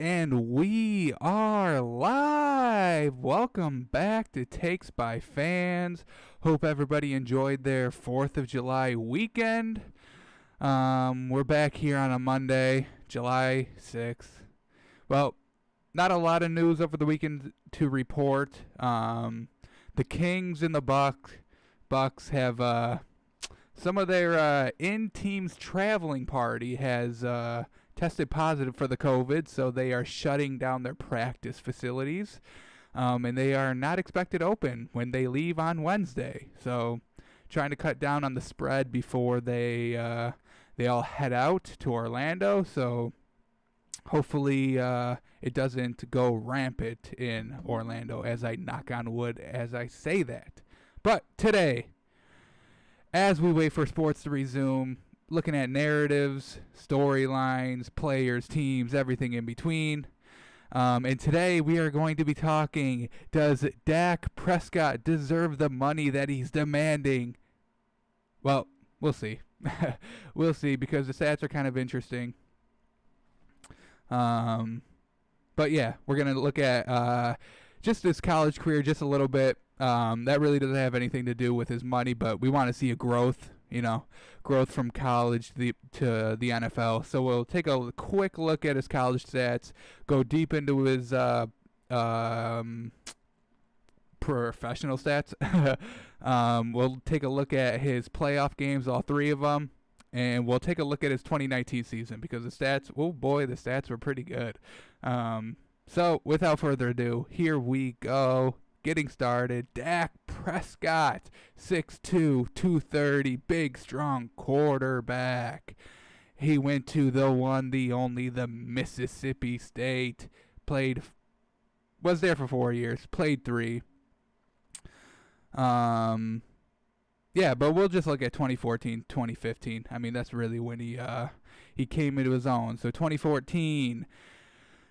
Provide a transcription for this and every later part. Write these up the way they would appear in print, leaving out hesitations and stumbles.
And we are live. Welcome back to Takes by Fans. Hope everybody enjoyed their 4th of July weekend. We're back here on a Monday, July 6th. Well, not a lot of news over the weekend to report. The Kings and the Bucks have some of their in-teams traveling party has tested positive for the COVID, so they are shutting down their practice facilities, and they are not expected open when they leave on Wednesday. So, trying to cut down on the spread before they all head out to Orlando. So, hopefully, it doesn't go rampant in Orlando. As I knock on wood as I say that. But today, as we wait for sports to resume, looking at narratives, storylines, players, teams, everything in between. And today we are going to be talking, does Dak Prescott deserve the money that he's demanding? Well, we'll see. We'll see, because the stats are kind of interesting. But yeah, we're going to look at just his college career just a little bit. That really doesn't have anything to do with his money, but we want to see a growth. Growth from college to the NFL. So we'll take a quick look at his college stats, go deep into his professional stats. We'll take a look at his playoff games, all three of them, and we'll take a look at his 2019 season, because the stats, oh boy, the stats were pretty good. So without further ado, here we go. Getting started, Dak Prescott, 6'2", 230, big, strong quarterback. He went to the one, the only, the Mississippi State. Was there for 4 years, played 3. Yeah, but we'll just look at 2014, 2015. I mean, that's really when he came into his own. So 2014,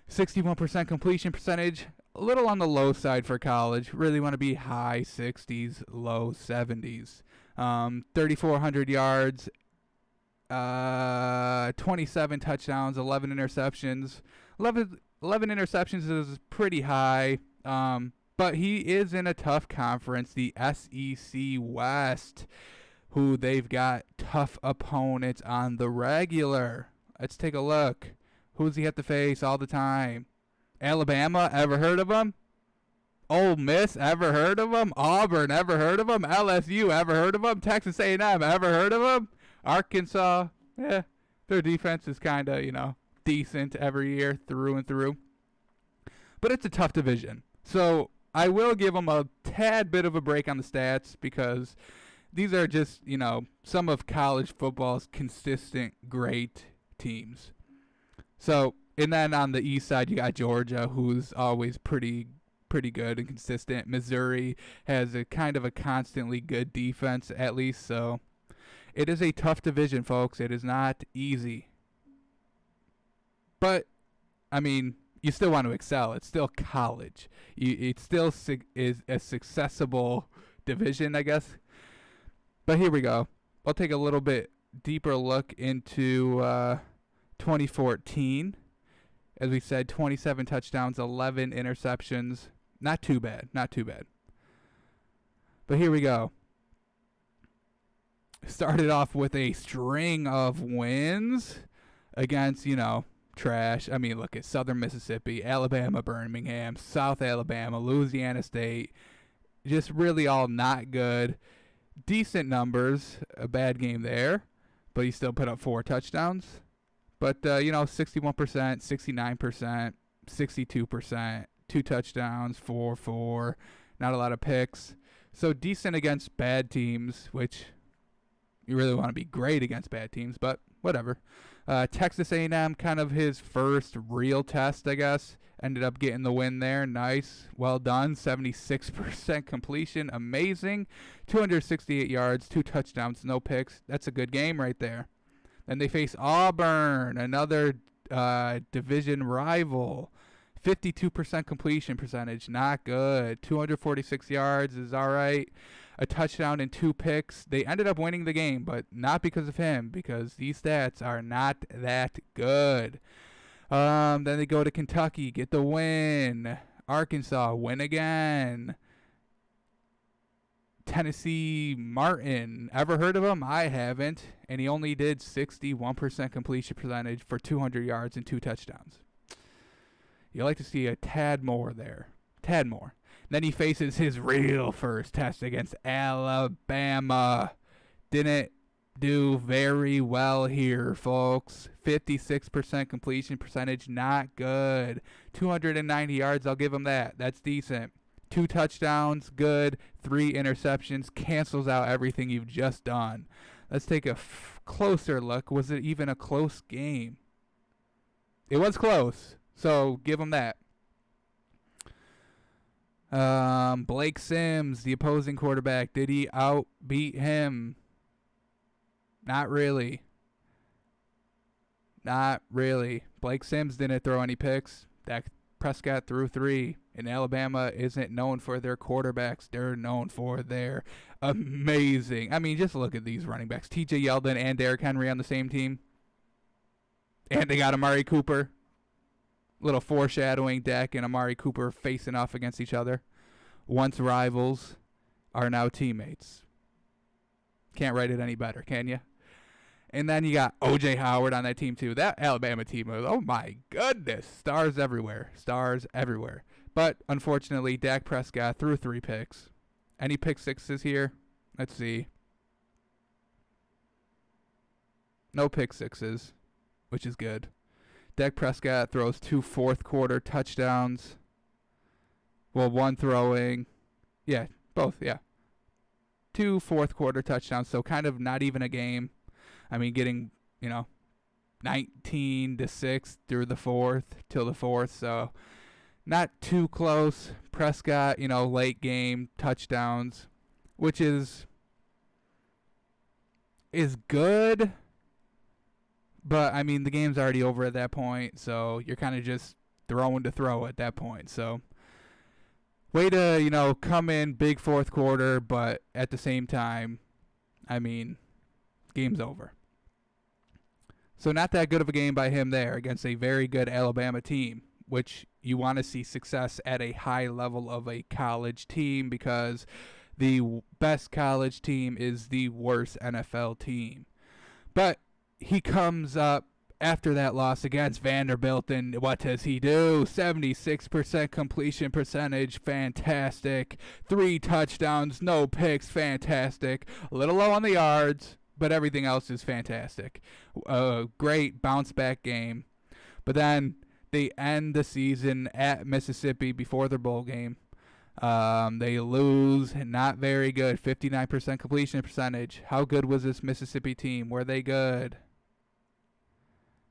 61% completion percentage. A little on the low side for college. Really want to be high 60s, low 70s. 3,400 yards, 27 touchdowns, 11 interceptions. 11 interceptions is pretty high, but he is in a tough conference, the SEC West, who they've got tough opponents on the regular. Let's take a look. Who's he have to face all the time? Alabama, ever heard of them? Ole Miss, ever heard of them? Auburn, ever heard of them? LSU, ever heard of them? Texas A&M, ever heard of them? Arkansas, their defense is kind of, decent every year through and through. But it's a tough division. So I will give them a tad bit of a break on the stats, because these are just, some of college football's consistent great teams. So, and then on the east side, you got Georgia, who's always pretty good and consistent. Missouri has a kind of a constantly good defense, at least. So, it is a tough division, folks. It is not easy. But, I mean, you still want to excel. It's still college. It still is a successful division, I guess. But here we go. I'll take a little bit deeper look into 2014. As we said, 27 touchdowns, 11 interceptions. Not too bad. But here we go. Started off with a string of wins against, trash. I mean, look at Southern Mississippi, Alabama, Birmingham, South Alabama, Louisiana State. Just really all not good. Decent numbers. A bad game there. But he still put up 4 touchdowns. But, 61%, 69%, 62%, 2 touchdowns, 4. Not a lot of picks. So decent against bad teams, which you really want to be great against bad teams, but whatever. Texas A&M, kind of his first real test, I guess. Ended up getting the win there. Nice. Well done. 76% completion. Amazing. 268 yards, 2 touchdowns, no picks. That's a good game right there. Then they face Auburn, another division rival. 52% completion percentage, not good. 246 yards is all right. A touchdown and 2 picks. They ended up winning the game, but not because of him, because these stats are not that good. Then they go to Kentucky, get the win. Arkansas, win again. Tennessee Martin. Ever heard of him? I haven't. And he only did 61% completion percentage for 200 yards and 2 touchdowns. You like to see a tad more there. Tad more. Then he faces his real first test against Alabama. Didn't do very well here, folks. 56% completion percentage, not good. 290 yards, I'll give him that. That's decent. 2 touchdowns, good. 3 interceptions, cancels out everything you've just done. Let's take a closer look. Was it even a close game? It was close, so give him that. Blake Sims, the opposing quarterback, did he outbeat him? Not really. Not really. Blake Sims didn't throw any picks. Dak Prescott threw 3. And Alabama isn't known for their quarterbacks. They're known for their amazing. I mean, just look at these running backs. T.J. Yeldon and Derrick Henry on the same team. And they got Amari Cooper. Little foreshadowing, Dak and Amari Cooper facing off against each other. Once rivals are now teammates. Can't write it any better, can you? And then you got O.J. Howard on that team, too. That Alabama team was, oh, my goodness. Stars everywhere. Stars everywhere. But, unfortunately, Dak Prescott threw 3 picks. Any pick sixes here? Let's see. No pick sixes, which is good. Dak Prescott throws 2 fourth-quarter touchdowns. Well, 1 throwing. Yeah, both, yeah. 2 fourth-quarter touchdowns, so kind of not even a game. I mean, getting, 19-6 through the fourth, till the fourth, so not too close. Prescott, late game touchdowns, which is good, but, I mean, the game's already over at that point, so you're kind of just throwing to throw at that point, so way to, come in big fourth quarter, but at the same time, I mean, game's over. So not that good of a game by him there against a very good Alabama team, which you want to see success at a high level of a college team because the best college team is the worst NFL team. But he comes up after that loss against Vanderbilt, and what does he do? 76% completion percentage, fantastic. 3 touchdowns, no picks, fantastic. A little low on the yards, but everything else is fantastic. Great bounce-back game. But then they end the season at Mississippi before their bowl game. They lose, not very good, 59% completion percentage. How good was this Mississippi team? Were they good?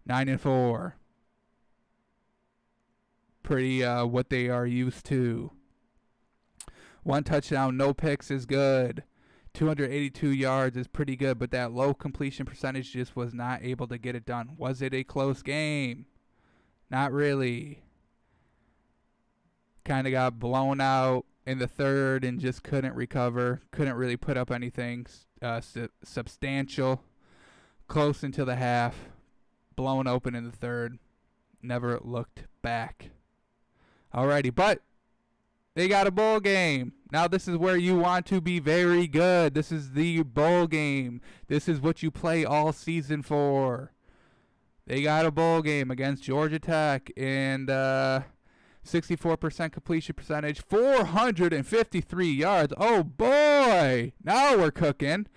9-4. Pretty what they are used to. 1 touchdown, no picks is good. 282 yards is pretty good, but that low completion percentage just was not able to get it done. Was it a close game? Not really. Kind of got blown out in the third and just couldn't recover. Couldn't really put up anything substantial. Close into the half. Blown open in the third. Never looked back. Alrighty, but they got a bowl game. Now this is where you want to be very good. This is the bowl game. This is what you play all season for. They got a bowl game against Georgia Tech and 64% completion percentage, 453 yards. Oh boy, now we're cooking.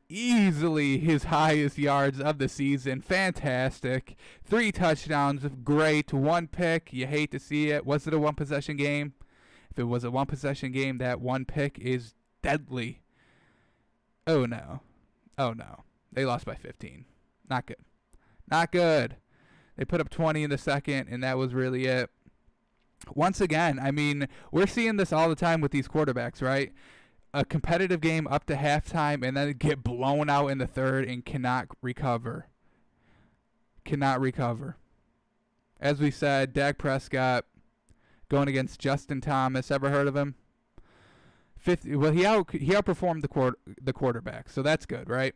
Easily his highest yards of the season. Fantastic. 3 touchdowns, great. 1 pick, you hate to see it. Was it a 1-possession game? If it was a 1-possession game, that 1 pick is deadly. Oh no. Oh no. They lost by 15. Not good. Not good. They put up 20 in the second, and that was really it. Once again, I mean, we're seeing this all the time with these quarterbacks, right? A competitive game up to halftime and then get blown out in the third and cannot recover. Cannot recover. As we said, Dak Prescott going against Justin Thomas. Ever heard of him? He outperformed the quarterback, so that's good, right?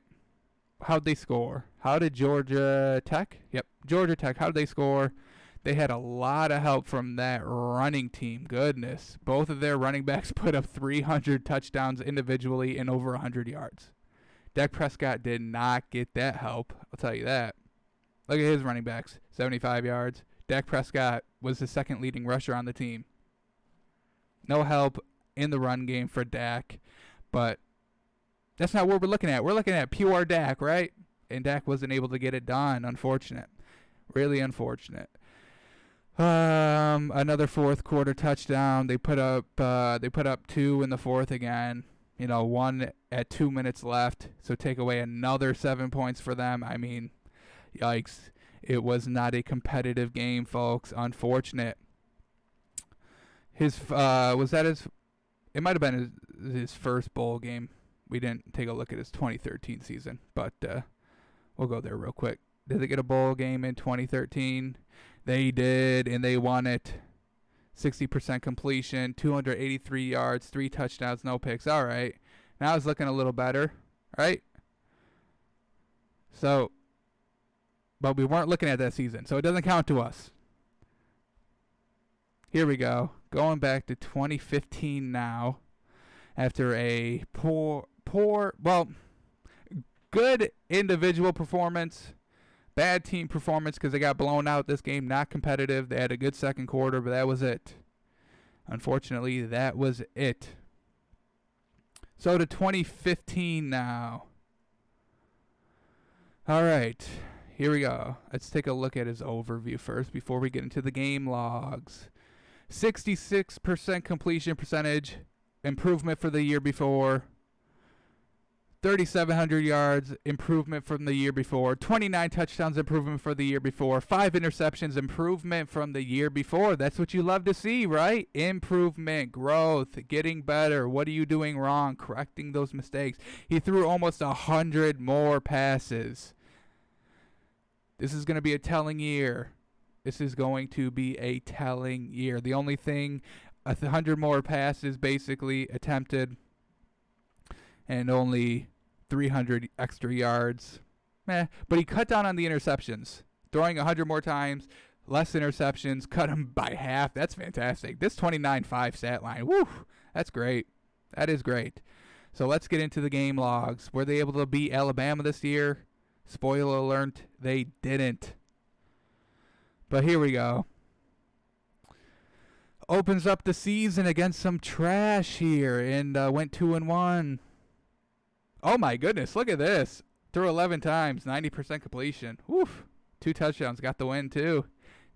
How'd they score? How did Georgia Tech? Yep, Georgia Tech, how did they score? They had a lot of help from that running team. Goodness. Both of their running backs put up 300 touchdowns individually and over 100 yards. Dak Prescott did not get that help. I'll tell you that. Look at his running backs. 75 yards. Dak Prescott was the second leading rusher on the team. No help in the run game for Dak. But that's not what we're looking at. We're looking at pure Dak, right? And Dak wasn't able to get it done. Unfortunate. Really unfortunate. Another fourth quarter touchdown. They put up 2 in the fourth again. One at 2 minutes left. So take away another 7 points for them. I mean, yikes. It was not a competitive game, folks. Unfortunate. It might have been his first bowl game. We didn't take a look at his 2013 season, but we'll go there real quick. Did they get a bowl game in 2013? They did, and they won it. 60% completion, 283 yards, 3 touchdowns, no picks. All right. Now it's looking a little better, right? So, but we weren't looking at that season, so it doesn't count to us. Here we go. Going back to 2015 now. After a good individual performance. Bad team performance because they got blown out this game. Not competitive. They had a good second quarter, but that was it. Unfortunately, that was it. So to 2015 now. All right. Here we go. Let's take a look at his overview first before we get into the game logs. 66% completion percentage. Improvement for the year before. 3,700 yards, improvement from the year before. 29 touchdowns, improvement for the year before. 5 interceptions, improvement from the year before. That's what you love to see, right? Improvement, growth, getting better. What are you doing wrong? Correcting those mistakes. He threw almost 100 more passes. This is going to be a telling year. This is going to be a telling year. The only thing, 100 more passes basically attempted. And only 300 extra yards. But he cut down on the interceptions. Throwing 100 more times, less interceptions, cut him by half. That's fantastic. This 29-5 stat line, woo, that's great. That is great. So let's get into the game logs. Were they able to beat Alabama this year? Spoiler alert, they didn't. But here we go. Opens up the season against some trash here and went 2-1. Oh my goodness, look at this. Threw 11 times, 90% completion. Woof. 2 touchdowns, got the win too.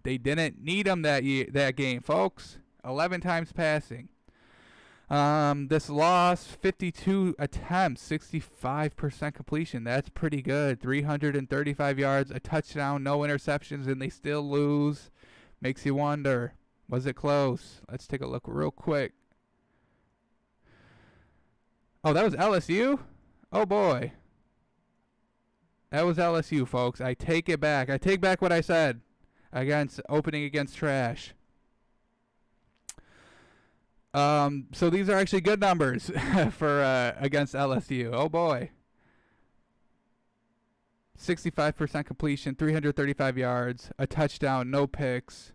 They didn't need them that game, folks. 11 times passing. This loss, 52 attempts, 65% completion. That's pretty good. 335 yards, a touchdown, no interceptions, and they still lose. Makes you wonder, was it close? Let's take a look real quick. Oh, that was LSU? Oh, boy. That was LSU, folks. I take it back. I take back what I said. Opening against trash. So these are actually good numbers for against LSU. Oh, boy. 65% completion, 335 yards, a touchdown, no picks.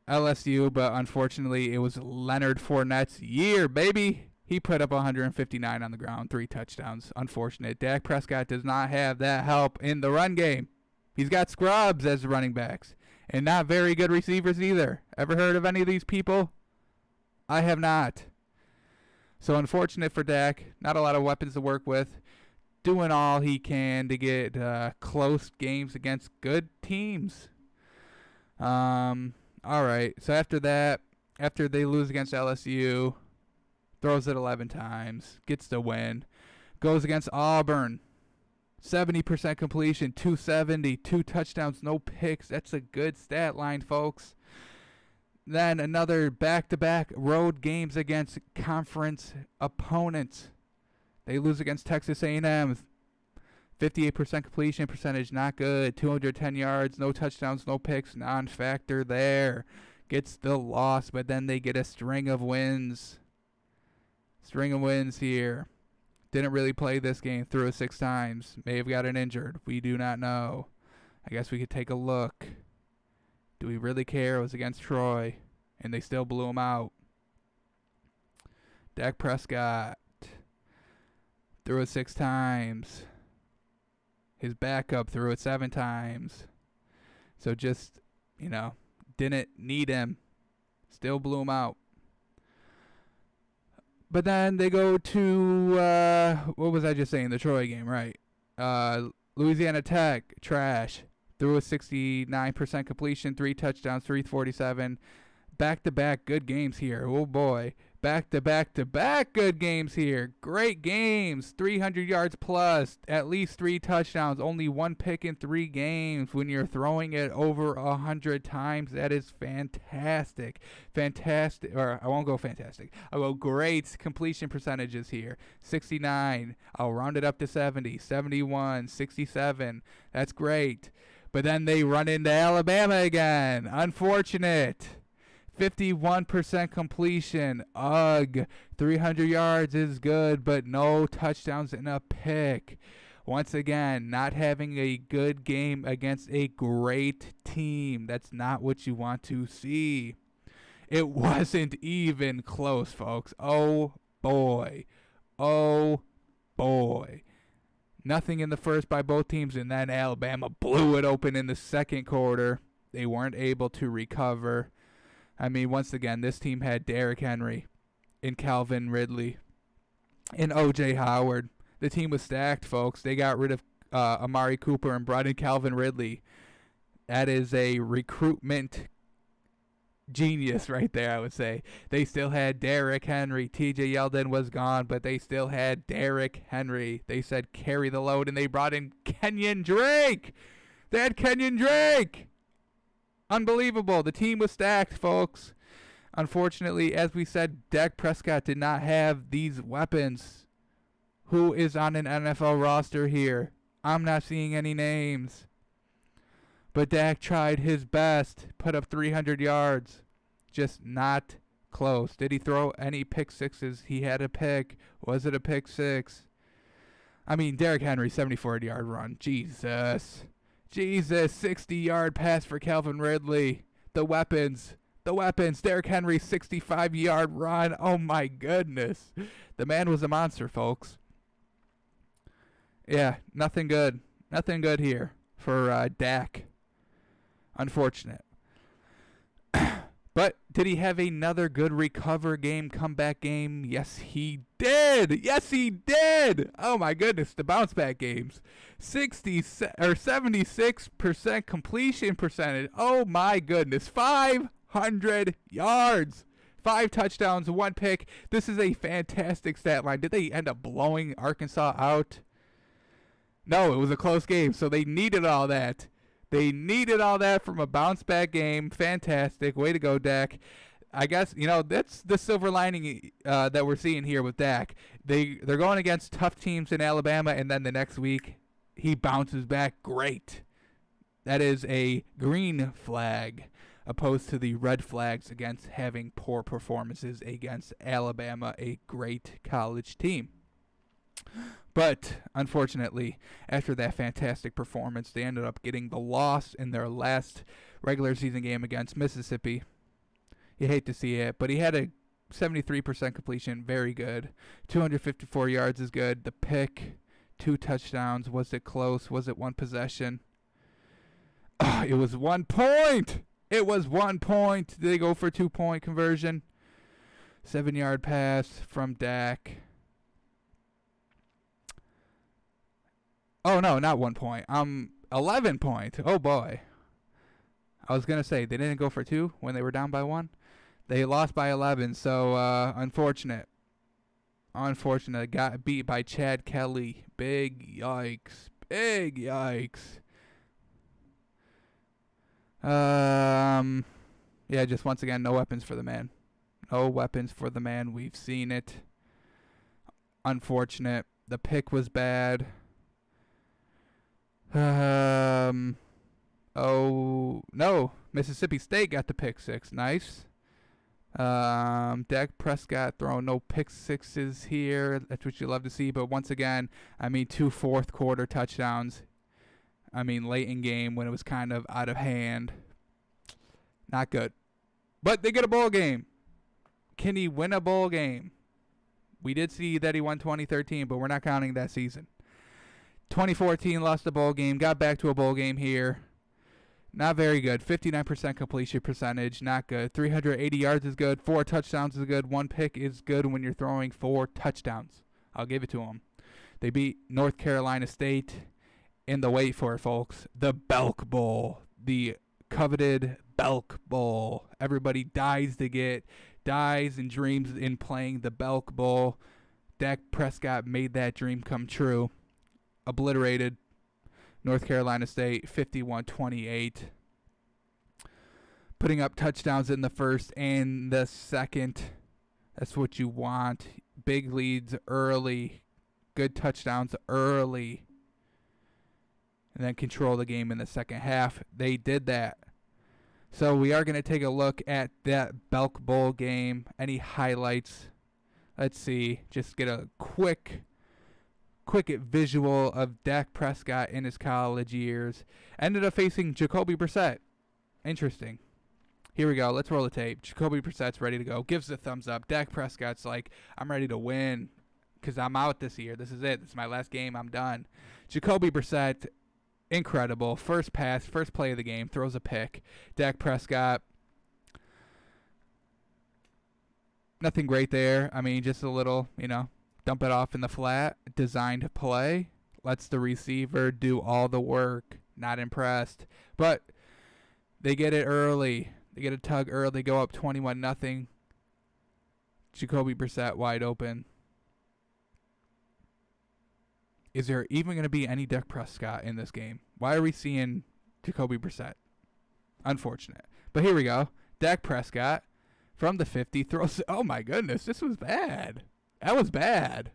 LSU, but unfortunately it was Leonard Fournette's year, baby. He put up 159 on the ground, 3 touchdowns. Unfortunate. Dak Prescott does not have that help in the run game. He's got scrubs as running backs, and not very good receivers either. Ever heard of any of these people? I have not. So unfortunate for Dak. Not a lot of weapons to work with. Doing all he can to get close games against good teams. All right. So after that, after they lose against LSU, throws it 11 times, gets the win, goes against Auburn, 70% completion, 270, 2 touchdowns, no picks. That's a good stat line, folks. Then another back-to-back road games against conference opponents. They lose against Texas A&M, 58% completion percentage, not good. 210 yards, no touchdowns, no picks, non-factor there. Gets the loss, but then they get a string of wins. String of wins here. Didn't really play this game. Threw it 6 times. May have gotten injured. We do not know. I guess we could take a look. Do we really care? It was against Troy, and they still blew him out. Dak Prescott threw it 6 times. His backup threw it 7 times. So just, didn't need him. Still blew him out. But then they go to, what was I just saying? The Troy game, right? Louisiana Tech, trash. Threw a 69% completion, 3 touchdowns, 347. Back-to-back good games here. Oh, boy. Back-to-back good games here. Great games. 300 yards plus. At least 3 touchdowns. Only 1 pick in 3 games. When you're throwing it over 100 times, that is fantastic. Fantastic. Or I won't go fantastic. I'll go great completion percentages here. 69. I'll round it up to 70. 71. 67. That's great. But then they run into Alabama again. Unfortunate. 51% completion. Ugh. 300 yards is good, but no touchdowns and a pick. Once again, not having a good game against a great team. That's not what you want to see. It wasn't even close, folks. Oh, boy. Oh, boy. Nothing in the first by both teams, and then Alabama blew it open in the second quarter. They weren't able to recover. I mean, once again, this team had Derrick Henry and Calvin Ridley and O.J. Howard. The team was stacked, folks. They got rid of Amari Cooper and brought in Calvin Ridley. That is a recruitment genius right there, I would say. They still had Derrick Henry. T.J. Yeldon was gone, but they still had Derrick Henry. They said carry the load, and they brought in Kenyon Drake. They had Kenyon Drake. Unbelievable. The team was stacked, folks. Unfortunately, as we said, Dak Prescott did not have these weapons. Who is on an NFL roster here? I'm not seeing any names. But Dak tried his best, put up 300 yards. Just not close. Did he throw any pick sixes? He had a pick. Was it a pick six? I mean, Derrick Henry, 74-yard run. Jesus. 60-yard pass for Calvin Ridley. The weapons. Derrick Henry, 65-yard run. Oh, my goodness. The man was a monster, folks. Yeah, nothing good. Nothing good here for Dak. Unfortunate. But did he have another good recover game, comeback game? Yes, he did. Yes, he did. Oh my goodness, the bounce back games. 76% completion percentage. Oh my goodness, 500 yards. 5 touchdowns, 1 pick. This is a fantastic stat line. Did they end up blowing Arkansas out? No, it was a close game, so they needed all that. They needed all that from a bounce-back game. Fantastic. Way to go, Dak. I guess, that's the silver lining that we're seeing here with Dak. They're going against tough teams in Alabama, and then the next week he bounces back great. That is a green flag opposed to the red flags against having poor performances against Alabama, a great college team. But, unfortunately, after that fantastic performance, they ended up getting the loss in their last regular season game against Mississippi. You hate to see it, but he had a 73% completion, very good. 254 yards is good. The pick, 2 touchdowns. Was it close? Was it 1 possession? It was 1 point! It was 1 point. Did they go for a 2-point conversion? 7-yard pass from Dak. Oh, no, not 1 point. 11 point. Oh, boy. I was going to say, they didn't go for 2 when they were down by 1. They lost by 11, so unfortunate. Unfortunate. Got beat by Chad Kelly. Big yikes. Big yikes. Yeah, just once again, no weapons for the man. No weapons for the man. We've seen it. Unfortunate. The pick was bad. Oh, no. Mississippi State got the pick 6. Nice. Dak Prescott throwing no pick sixes here. That's what you love to see. But once again, 2 fourth quarter touchdowns. I mean, late in game when it was kind of out of hand. Not good. But they get a bowl game. Can he win a bowl game? We did see that he won 2013, but we're not counting that season. 2014 lost the bowl game, got back to a bowl game here. Not very good. 59% completion percentage, not good. 380 yards is good. 4 touchdowns is good. 1 pick is good when you're throwing 4 touchdowns. I'll give it to them. They beat North Carolina State in the, wait for it, folks, the Belk Bowl. The coveted Belk Bowl. Everybody dies and dreams in playing the Belk Bowl. Dak Prescott made that dream come true. Obliterated North Carolina State 51-28. Putting up touchdowns in the first and the second. That's what you want. Big leads early. Good touchdowns early. And then control the game in the second half. They did that. So we are going to take a look at that Belk Bowl game. Any highlights? Let's see. Just get a quick visual of Dak Prescott in his college years. Ended up facing Jacoby Brissett. Interesting. Here we go. Let's roll the tape. Jacoby Brissett's ready to go. Gives the thumbs up. Dak Prescott's like, I'm ready to win because I'm out this year. This is it. This is my last game. I'm done. Jacoby Brissett, incredible. First pass, first play of the game. Throws a pick. Dak Prescott, nothing great there. I mean, just a little, dump it off in the flat. Designed play. Lets the receiver do all the work. Not impressed. But they get it early. They get a tug early. They go up 21-0. Jacoby Brissett wide open. Is there even going to be any Dak Prescott in this game? Why are we seeing Jacoby Brissett? Unfortunate. But here we go. Dak Prescott from the 50 throws. Oh, my goodness. This was bad. That was bad.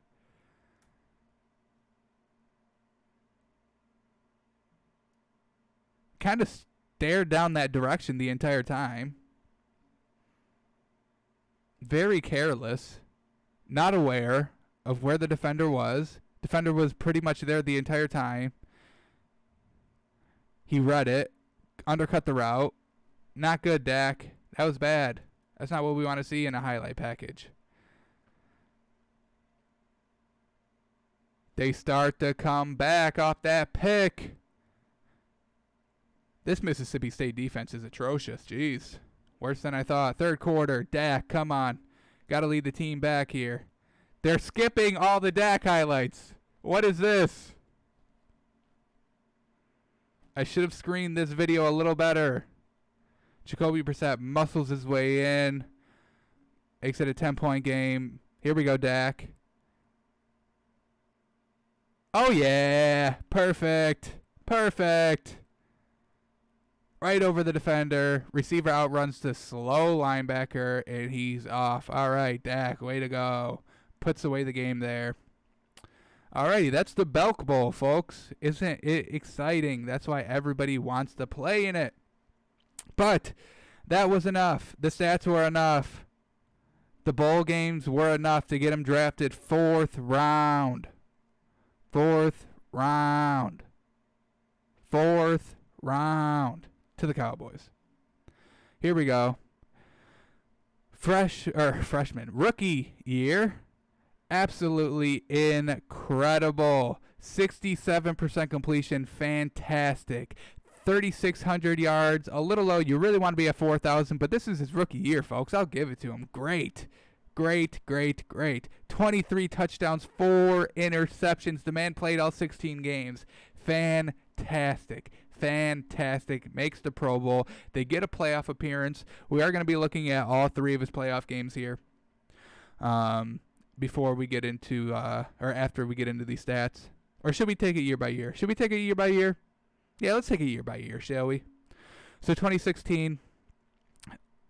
Kind of stared down that direction the entire time. Very careless. Not aware of where the defender was. Defender was pretty much there the entire time. He read it. Undercut the route. Not good, Dak. That was bad. That's not what we want to see in a highlight package. They start to come back off that pick. This Mississippi State defense is atrocious. Jeez. Worse than I thought. Third quarter. Dak, come on. Got to lead the team back here. They're skipping all the Dak highlights. What is this? I should have screened this video a little better. Jacoby Brissett muscles his way in. Makes it a 10-point game. Here we go, Dak. Oh, yeah. Perfect. Perfect. Right over the defender. Receiver outruns the slow linebacker, and he's off. All right, Dak, way to go. Puts away the game there. Alrighty, that's the Belk Bowl, folks. Isn't it exciting? That's why everybody wants to play in it. But that was enough. The stats were enough. The bowl games were enough to get him drafted 4th round. 4th round. 4th round to the Cowboys. Here we go. Freshman, rookie year. Absolutely incredible. 67% completion, fantastic. 3,600 yards, a little low. You really want to be at 4,000, but this is his rookie year, folks. I'll give it to him. Great. 23 touchdowns, 4 interceptions. The man played all 16 games. Fantastic. Makes the Pro Bowl. They get a playoff appearance. We are going to be looking at all 3 of his playoff games here. Before we get into, or after we get into these stats. Or should we take it year by year? Should we take it year by year? Yeah, let's take it year by year, shall we? So 2016,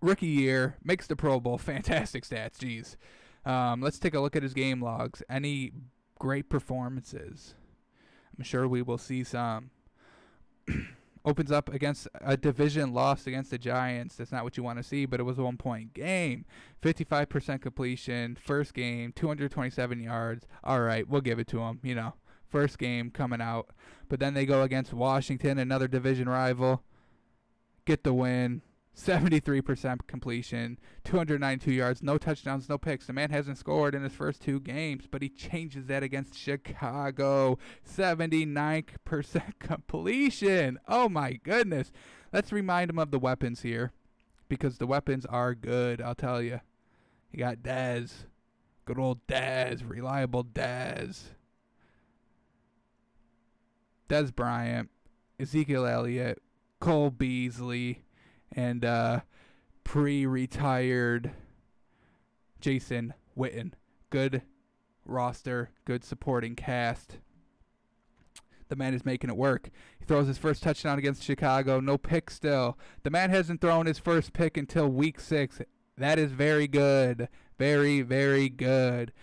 rookie year, makes the Pro Bowl. Fantastic stats, geez. Let's take a look at his game logs. Any great performances? I'm sure we will see some. Opens up against a division loss against the Giants. That's not what you want to see, but it was a 1-point game. 55% completion. First game, 227 yards. All right, we'll give it to him. first game coming out. But then they go against Washington, another division rival, get the win. 73% completion, 292 yards, no touchdowns, no picks. The man hasn't scored in his first 2 games, but he changes that against Chicago. 79% completion. Oh my goodness. Let's remind him of the weapons here, because the weapons are good, I'll tell you. You got Dez. Good old Dez. Reliable Dez. Dez Bryant. Ezekiel Elliott. Cole Beasley. And pre-retired Jason Witten. Good roster, good supporting cast. The man is making it work. He throws his first touchdown against Chicago. No pick still. The man hasn't thrown his first pick until week 6. That is very good. Very, very good.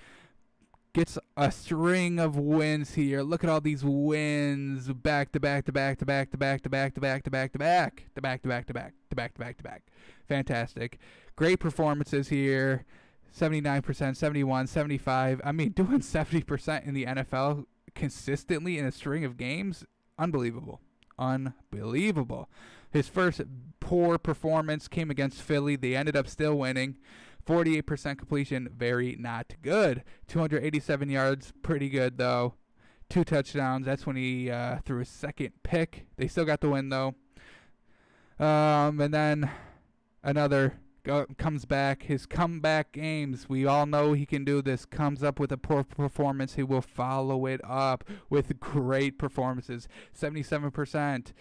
Gets a string of wins here. Look at all these wins. Back to back to back to back to back to back to back to back to back to back to back to back to back to back to back. Fantastic. Great performances here. 79%, 71, 75. I mean, doing 70% in the NFL consistently in a string of games, unbelievable. Unbelievable. His first poor performance came against Philly. They ended up still winning. 48% completion, very not good. 287 yards, pretty good though. 2 touchdowns. That's when he threw his second pick. They still got the win though. And then another comes back. His comeback games, we all know he can do this. Comes up with a poor performance. He will follow it up with great performances. 77%.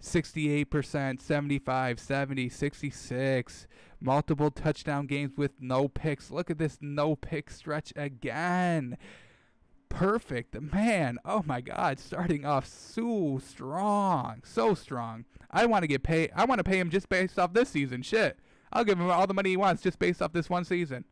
68%, 75, 70, 66. Multiple touchdown games with no picks. Look at this no pick stretch again. Perfect. The man, oh my God, starting off so strong. So strong. I want to get paid. I want to pay him just based off this season. Shit. I'll give him all the money he wants just based off this one season.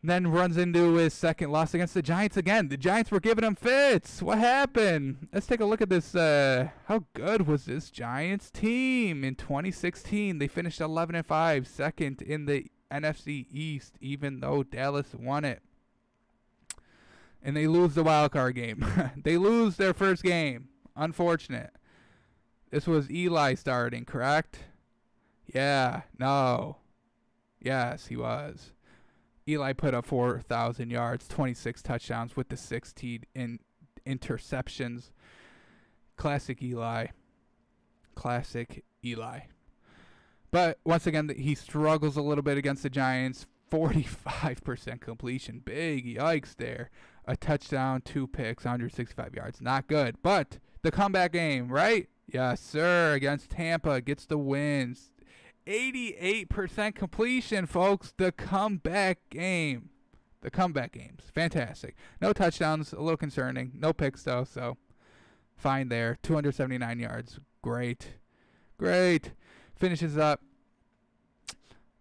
Then runs into his second loss against the Giants again. The Giants were giving him fits. What happened? Let's take a look at this. How good was this Giants team in 2016? They finished 11-5, second in the NFC East, even though Dallas won it. And they lose the wild card game. They lose their first game. Unfortunate. This was Eli starting, correct? Yeah. No. Yes, he was. Eli put up 4,000 yards, 26 touchdowns with the 16 interceptions. Classic Eli. Classic Eli. But once again, he struggles a little bit against the Giants. 45% completion. Big yikes there. A touchdown, 2 picks, 165 yards. Not good. But the comeback game, right? Yes, sir. Against Tampa. Gets the wins. 88% completion, folks. The comeback game. The comeback games. Fantastic. No touchdowns. A little concerning. No picks, though, so fine there. 279 yards. Great. Great. Finishes up.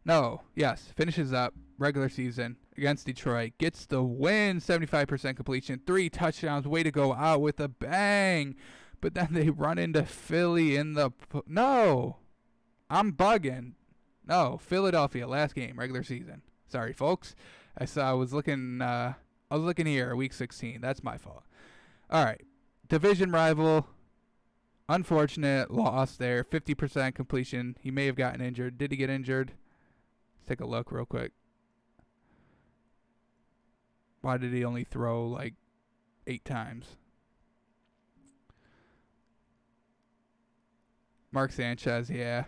Finishes up regular season against Detroit. Gets the win. 75% completion. 3 touchdowns. Way to go out with a bang. But then they run into Philly in the... No. I'm bugging. No, Philadelphia, last game, regular season. Sorry, folks. I was looking here, week 16. That's my fault. All right. Division rival. Unfortunate loss there. 50% completion. He may have gotten injured. Did he get injured? Let's take a look real quick. Why did he only throw like 8 times? Mark Sanchez, yeah.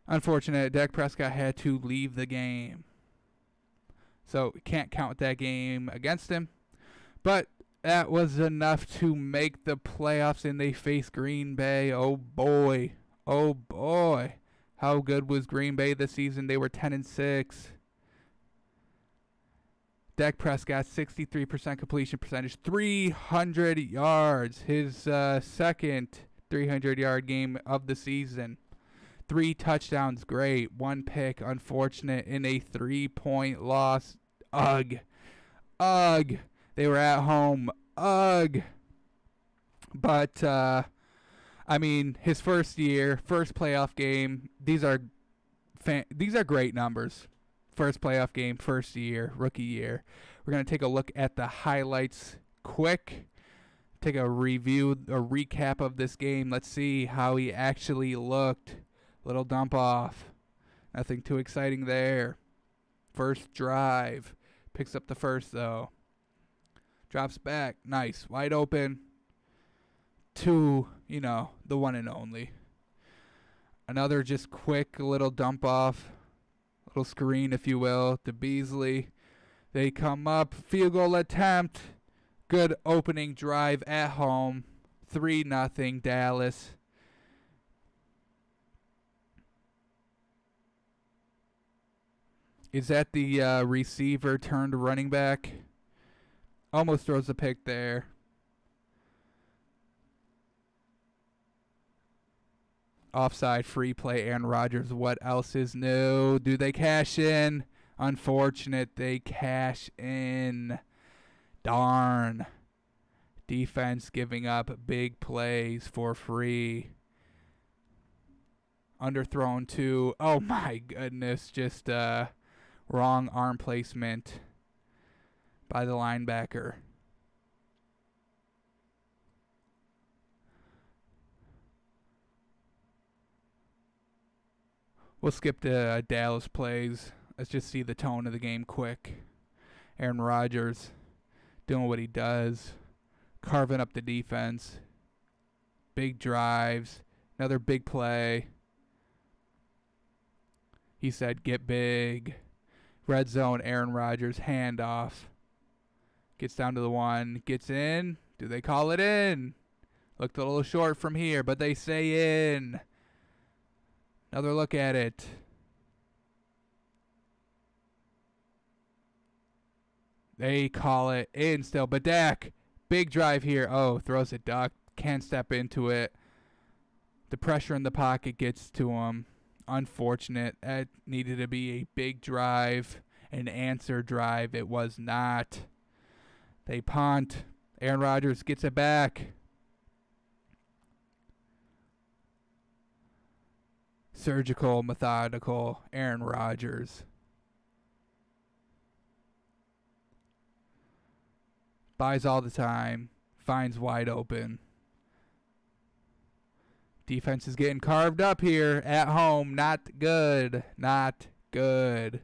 Unfortunate, Dak Prescott had to leave the game. So, we can't count that game against him. But that was enough to make the playoffs, and they face Green Bay. Oh, boy. Oh, boy. How good was Green Bay this season? They were 10-6. Dak Prescott, 63% completion percentage, 300 yards. His second 300-yard game of the season. 3 touchdowns, great. 1 pick, unfortunate, in a 3-point loss. Ugh. Ugh. They were at home. Ugh. But, I mean, his first year, first playoff game, these are great numbers. First playoff game, first year, rookie year. We're going to take a look at the highlights quick. Take a recap of this game. Let's see how he actually looked. Little dump off. Nothing too exciting there. First drive. Picks up the first, though. Drops back. Nice. Wide open. To, the one and only. Another just quick little dump off. Little screen, if you will, to Beasley. They come up. Field goal attempt. Good opening drive at home. 3-0 Dallas. Is that the receiver turned running back? Almost throws a pick there. Offside, free play, Aaron Rodgers. What else is new? Do they cash in? Unfortunate, they cash in. Darn. Defense giving up big plays for free. Underthrown to, oh my goodness, just wrong arm placement by the linebacker. We'll skip to Dallas plays. Let's just see the tone of the game quick. Aaron Rodgers doing what he does. Carving up the defense. Big drives. Another big play. He said, get big. Red zone, Aaron Rodgers, handoff. Gets down to the one. Gets in. Do they call it in? Looked a little short from here, but they say in. Another look at it. They call it in still. But Dak, big drive here. Oh, throws it duck. Can't step into it. The pressure in the pocket gets to him. Unfortunate. That needed to be a big drive. An answer drive. It was not. They punt. Aaron Rodgers gets it back. Surgical, methodical, Aaron Rodgers. Buys all the time. Finds wide open. Defense is getting carved up here at home. Not good. Not good.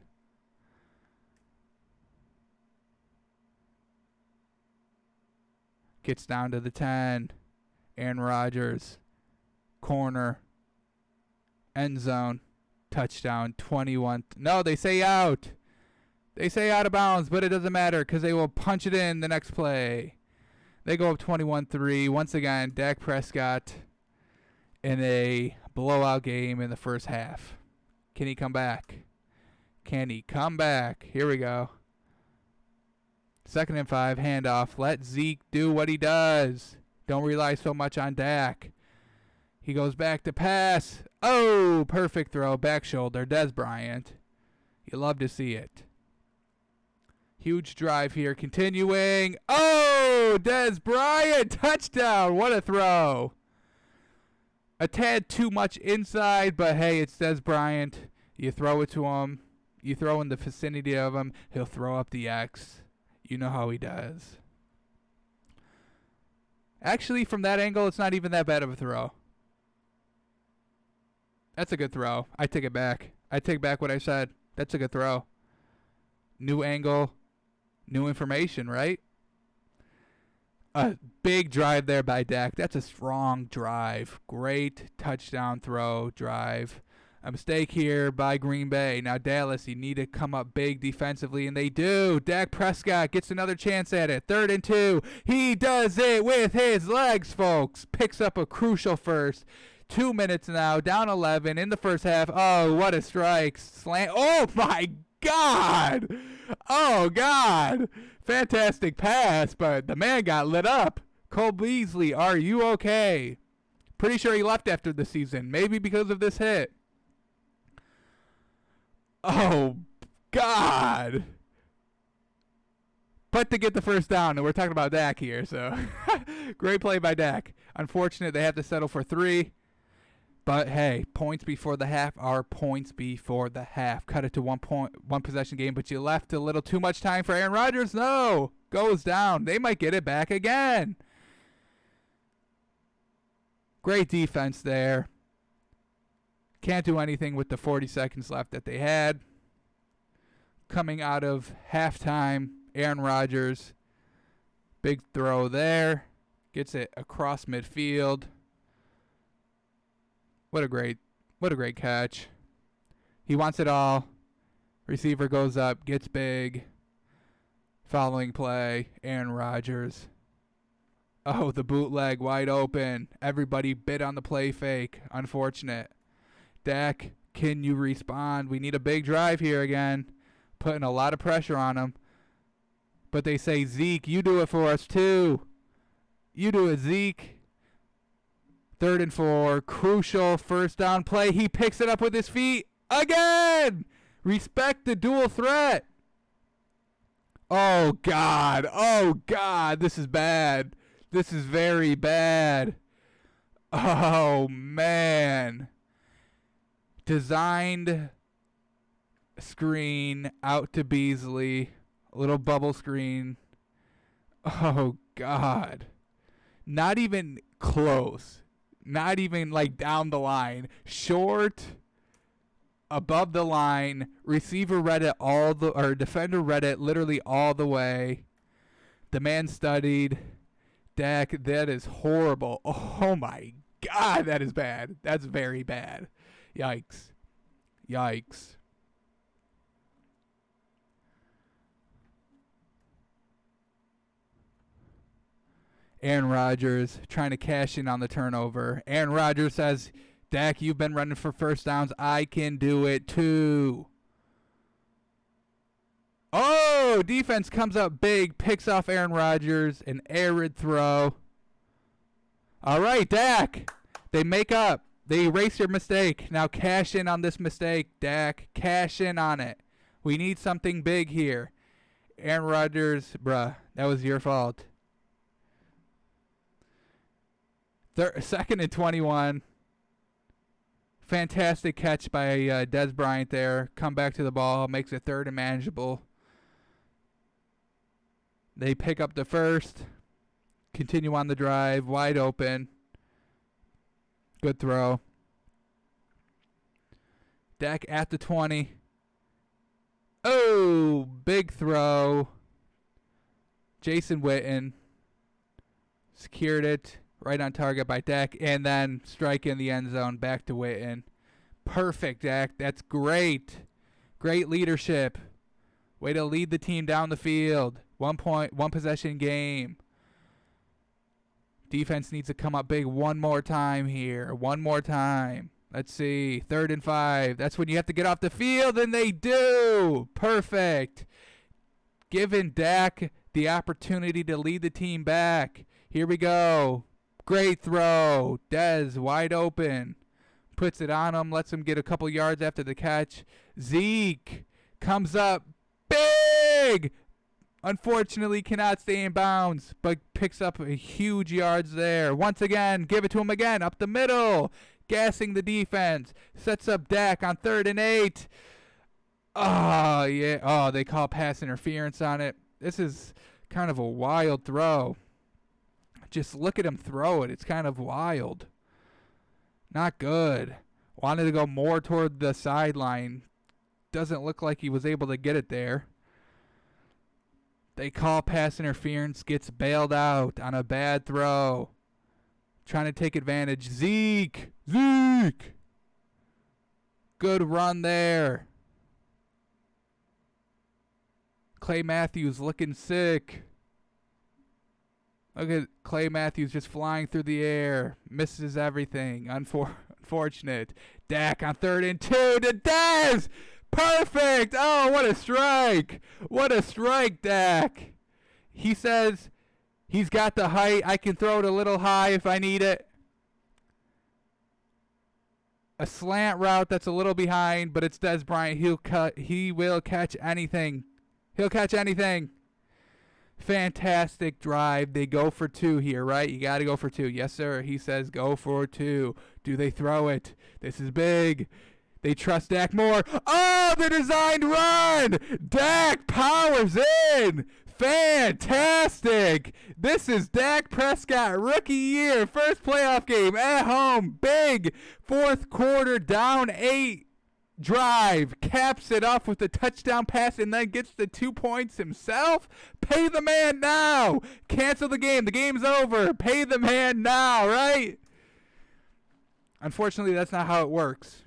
Gets down to the 10. Aaron Rodgers. Corner. End zone. Touchdown. 21. No, they say out. They say out of bounds, but it doesn't matter because they will punch it in the next play. They go up 21-3. Once again, Dak Prescott in a blowout game in the first half. Can he come back? Can he come back? Here we go. 2nd and 5, handoff. Let Zeke do what he does. Don't rely so much on Dak. He goes back to pass. Oh, perfect throw. Back shoulder. Dez Bryant. You love to see it. Huge drive here. Continuing. Oh, Dez Bryant. Touchdown. What a throw. A tad too much inside, but hey, it's Dez Bryant. You throw it to him. You throw in the vicinity of him. He'll throw up the X. You know how he does. Actually, from that angle, it's not even that bad of a throw. That's a good throw. I take it back. I take back what I said. That's a good throw. New angle. New information, right? A big drive there by Dak. That's a strong drive. Great touchdown throw, drive. A mistake here by Green Bay. Now Dallas, you need to come up big defensively, and they do. Dak Prescott gets another chance at it. 3rd and 2. He does it with his legs, folks. Picks up a crucial first. 2 minutes now, down 11 in the first half. Oh, what a strike. Slant. Oh, my God. Oh, God. Fantastic pass, but the man got lit up. Cole Beasley, are you okay? Pretty sure he left after the season, maybe because of this hit. Oh, God. But to get the first down, and we're talking about Dak here, so great play by Dak. Unfortunate they have to settle for 3. But hey, points before the half are points before the half. Cut it to 1 possession game, but you left a little too much time for Aaron Rodgers. No, goes down. They might get it back again. Great defense there. Can't do anything with the 40 seconds left that they had. Coming out of halftime, Aaron Rodgers, big throw there. Gets it across midfield. What a great catch. He wants it all. Receiver goes up, gets big. Following play, Aaron Rodgers. Oh, the bootleg wide open. Everybody bit on the play fake. Unfortunate. Dak, can you respond? We need a big drive here again. Putting a lot of pressure on him. But they say, Zeke, you do it for us too. You do it, Zeke. 3rd and 4. Crucial first down play. He picks it up with his feet again. Respect the dual threat. Oh, God. Oh, God. This is bad. This is very bad. Oh, man. Designed screen out to Beasley. A little bubble screen. Oh, God. Not even close. Not even like down the line. Short. Above the line. Receiver read it defender read it literally all the way. The man studied. Dak, that is horrible. Oh, my God. That is bad. That's very bad. Yikes. Yikes. Aaron Rodgers trying to cash in on the turnover. Aaron Rodgers says, Dak, you've been running for first downs. I can do it too. Oh, defense comes up big, picks off Aaron Rodgers, an arid throw. All right, Dak. They make up. They erase your mistake. Now cash in on this mistake, Dak. Cash in on it. We need something big here. Aaron Rodgers, bruh, that was your fault. 2nd and 21. Fantastic catch by Dez Bryant there. Come back to the ball. Makes it 3rd and manageable. They pick up the first. Continue on the drive. Wide open. Good throw. Dak at the 20. Oh, big throw. Jason Witten secured it. Right on target by Dak, and then strike in the end zone back to Witten. Perfect, Dak. That's great. Great leadership. Way to lead the team down the field. 1 possession game. Defense needs to come up big one more time here. One more time. Let's see. 3rd and 5. That's when you have to get off the field, and they do. Perfect. Giving Dak the opportunity to lead the team back. Here we go. Great throw. Dez wide open. Puts it on him. Lets him get a couple yards after the catch. Zeke comes up big. Unfortunately cannot stay in bounds, but picks up a huge yards there. Once again, give it to him again. Up the middle. Gassing the defense. Sets up Dak on 3rd and 8. Oh, yeah. Oh, they call pass interference on it. This is kind of a wild throw. Just look at him throw it. It's kind of wild. Not good. Wanted to go more toward the sideline. Doesn't look like he was able to get it there. They call pass interference. Gets bailed out on a bad throw. Trying to take advantage. Zeke. Good run there. Clay Matthews looking sick. Look at Clay Matthews just flying through the air. Misses everything. Unfortunate. Dak on 3rd and 2 to Dez. Perfect. Oh, what a strike. What a strike, Dak. He says he's got the height. I can throw it a little high if I need it. A slant route that's a little behind, but it's Dez Bryant. He will catch anything. He'll catch anything. Fantastic drive. They go for 2 here, right? You got to go for 2. Yes, sir. He says go for 2. Do they throw it? This is big. They trust Dak more. Oh, the designed run. Dak powers in. Fantastic. This is Dak Prescott, rookie year, first playoff game at home. Big fourth quarter, down 8. Drive, caps it off with a touchdown pass, and then gets the 2 points himself. Pay the man now. Cancel the game. The game's over. Pay the man now, right? Unfortunately, that's not how it works.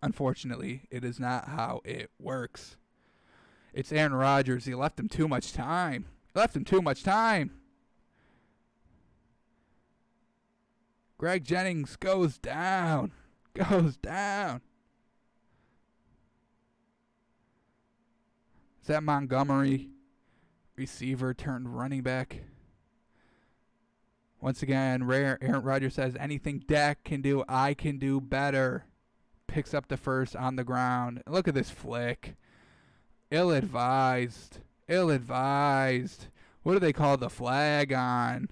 Unfortunately, it is not how it works. It's Aaron Rodgers. He left him too much time. Greg Jennings goes down. Is that Montgomery? Receiver turned running back. Once again, Aaron Rodgers says, anything Dak can do, I can do better. Picks up the first on the ground. Look at this flick. Ill-advised. What do they call the flag on?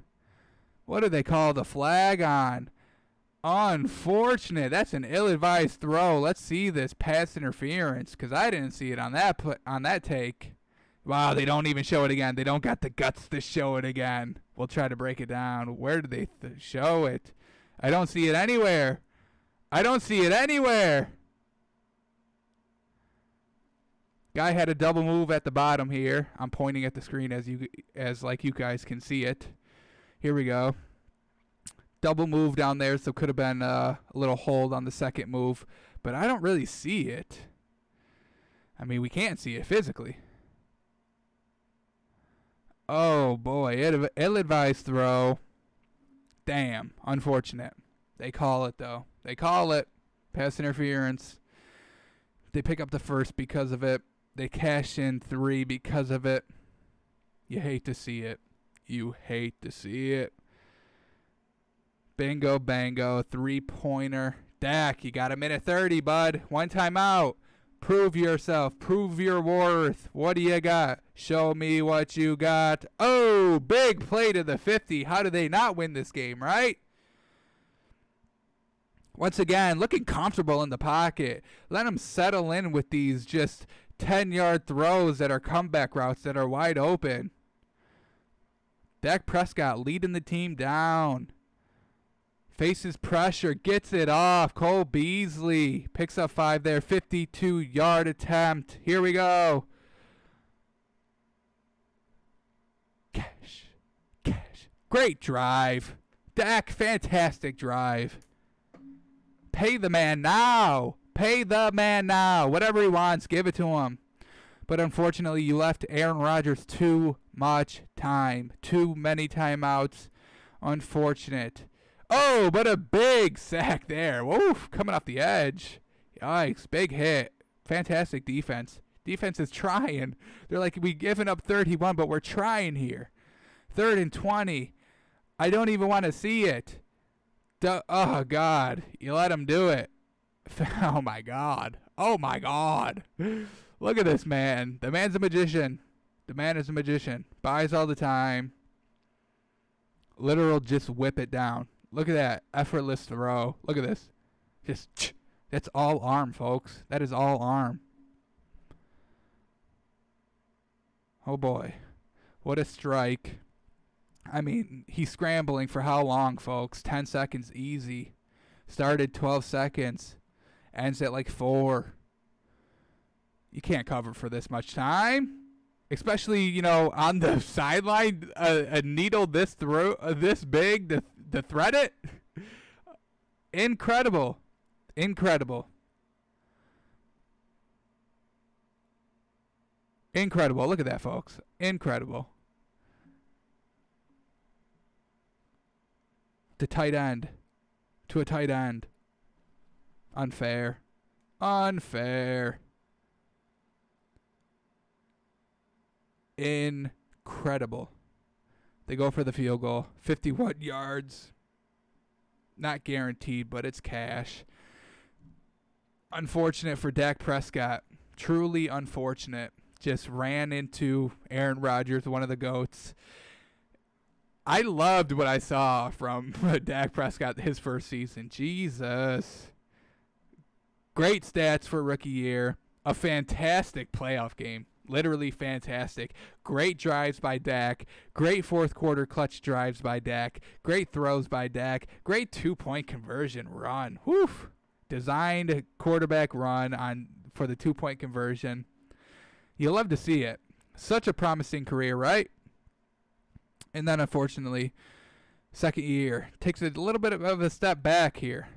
Unfortunate. That's an ill-advised throw. Let's see this pass interference, because I didn't see it on that take. Wow, they don't even show it again. They don't got the guts to show it again. We'll try to break it down. Where did they show it? I don't see it anywhere. Guy had a double move at the bottom here. I'm pointing at the screen as you guys can see it. Here we go. Double move down there, so could have been a little hold on the second move, but I don't really see it. I mean, we can't see it physically. Oh boy, ill-advised throw. Damn, unfortunate. They call it though. Pass interference. They pick up the first because of it. They cash in 3 because of it. You hate to see it. Bingo, bango, 3-pointer. Dak, you got a minute 30, bud. 1 timeout. Prove yourself. Prove your worth. What do you got? Show me what you got. Oh, big play to the 50. How do they not win this game, right? Once again, looking comfortable in the pocket. Let them settle in with these just 10-yard throws that are comeback routes that are wide open. Dak Prescott leading the team down. Faces pressure, gets it off. Cole Beasley picks up 5 there. 52-yard attempt. Here we go. Cash. Great drive. Dak, fantastic drive. Pay the man now. Whatever he wants, give it to him. But unfortunately, you left Aaron Rodgers too much time. Too many timeouts. Unfortunate. Oh, but a big sack there. Woof, coming off the edge. Yikes, big hit. Fantastic defense. Defense is trying. They're like, we giving up 31, but we're trying here. 3rd and 20. I don't even want to see it. Oh, God. You let him do it. Oh, my God. Look at this man. The man's a magician. Buys all the time. Literal just whip it down. Look at that effortless throw. Look at this. That's all arm, folks. That is all arm. Oh, boy. What a strike. I mean, he's scrambling for how long, folks? 10 seconds easy. Started 12 seconds. Ends at like 4. You can't cover for this much time. Especially, on the sideline, a needle this big to thread it. Incredible. Look at that, folks. Incredible. To a tight end. Unfair. Incredible. They go for the field goal. 51 yards. Not guaranteed, but it's cash. Unfortunate for Dak Prescott. Truly unfortunate. just ran into Aaron Rodgers, one of the GOATs. I loved what I saw from Dak Prescott his first season. Jesus. Great stats for rookie year. A fantastic playoff game. Literally fantastic. Great drives by Dak. Great fourth quarter clutch drives by Dak. Great throws by Dak. Great 2-point conversion run. Whew. Designed quarterback run for the 2-point conversion. You love to see it. Such a promising career, right? And then, unfortunately, second year takes a little bit of a step back here.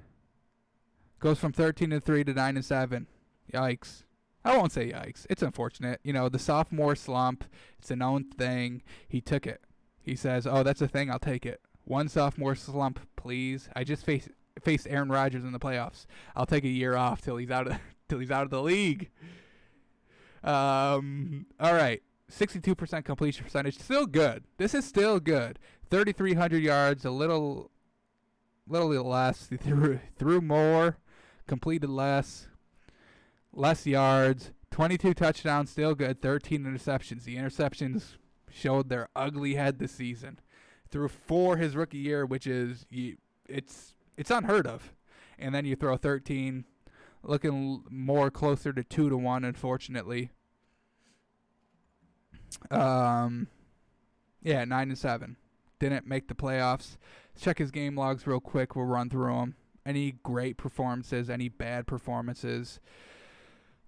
Goes from 13-3 to 9-7. Yikes. I won't say yikes. It's unfortunate. You know, the sophomore slump, it's a known thing. He took it. He says, oh, that's a thing. I'll take it. One sophomore slump, please. I just faced Aaron Rodgers in the playoffs. I'll take a year off till he's out of the league. All right. 62% completion percentage. Still good. This is still good. 3,300 yards, a little less. He threw more, completed less yards. 22 touchdowns, still good. 13 interceptions. The interceptions showed their ugly head this season. Threw 4 his rookie year, which is it's unheard of. And then you throw 13, looking more closer to 2-1, unfortunately. 9-7. Didn't make the playoffs. Let's check his game logs real quick. We'll run through them. Any great performances, any bad performances.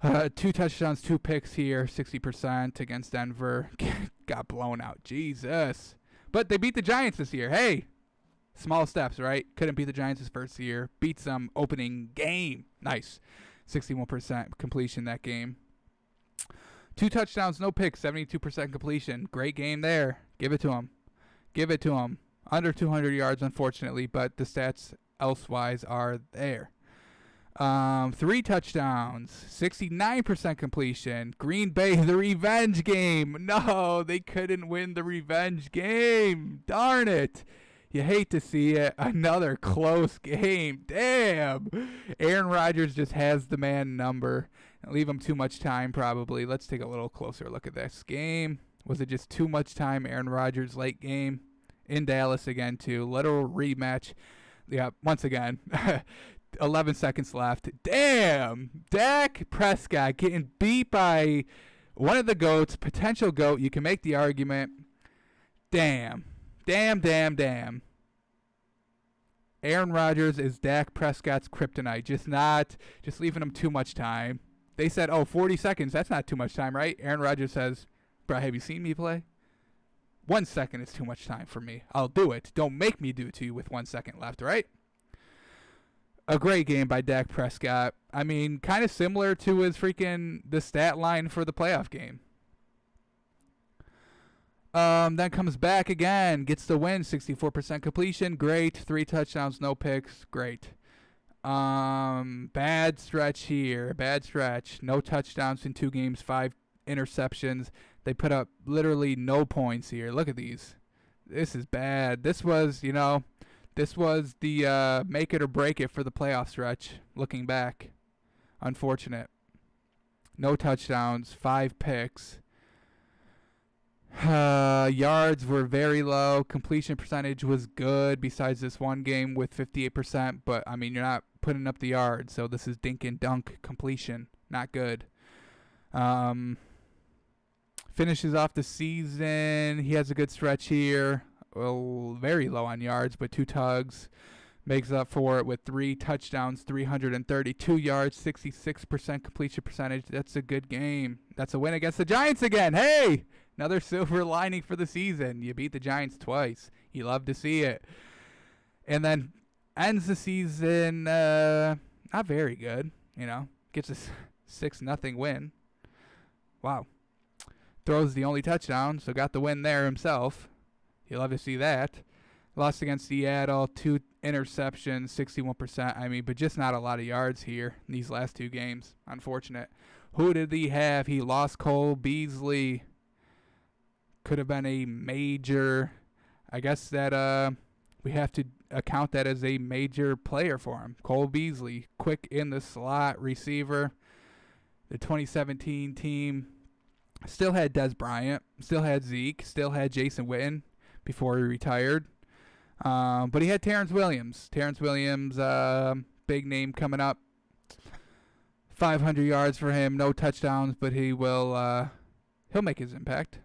2 touchdowns, 2 picks here, 60% against Denver. Got blown out. Jesus. But they beat the Giants this year. Hey, small steps, right? Couldn't beat the Giants his first year. Beat some opening game. Nice. 61% completion that game. 2 touchdowns, no picks, 72% completion. Great game there. Give it to him. Under 200 yards, unfortunately, but the stats elsewise are there. 3 touchdowns, 69% completion. Green Bay, the revenge game. No, they couldn't win the revenge game. Darn it. You hate to see it. Another close game. Damn. Aaron Rodgers just has the man number. Leave him too much time, probably. Let's take a little closer look at this game. Was it just too much time? Aaron Rodgers late game in Dallas again, too. Little rematch. Yeah, once again. 11 seconds left. Damn. Dak Prescott getting beat by one of the GOATs, potential GOAT. You can make the argument. Damn. Aaron Rodgers is Dak Prescott's kryptonite. Just leaving him too much time. They said, 40 seconds. That's not too much time, right? Aaron Rodgers says, bro, have you seen me play? 1 second is too much time for me. I'll do it. Don't make me do it to you with 1 second left, right? A great game by Dak Prescott. I mean, kind of similar to the stat line for the playoff game. Then comes back again, gets the win, 64% completion, great. 3 touchdowns, no picks, great. Bad stretch here, no touchdowns in 2 games, 5 interceptions. They put up literally no points here. Look at these. This is bad. This was the make it or break it for the playoff stretch, looking back. Unfortunate. No touchdowns, 5 picks. Yards were very low. Completion percentage was good besides this one game with 58%. But, I mean, you're not putting up the yards. So this is dink and dunk completion. Not good. Finishes off the season. He has a good stretch here. Well, very low on yards, but 2 tugs. Makes up for it with 3 touchdowns, 332 yards, 66% completion percentage. That's a good game. That's a win against the Giants again. Hey, another silver lining for the season. You beat the Giants twice. You love to see it. And then ends the season not very good. Gets a 6-0 win. Wow. Throws the only touchdown, so got the win there himself. You love to see that. Lost against Seattle, 2 interceptions, 61%. I mean, but just not a lot of yards here in these last 2 games. Unfortunate. Who did he have? He lost Cole Beasley. Could have been a major. I guess that we have to account that as a major player for him. Cole Beasley, quick in the slot receiver. The 2017 team Still had Des Bryant, still had Zeke, still had Jason Witten before he retired. But he had Terrence Williams. Terrence Williams, big name coming up. 500 yards for him, no touchdowns, but he'll make his impact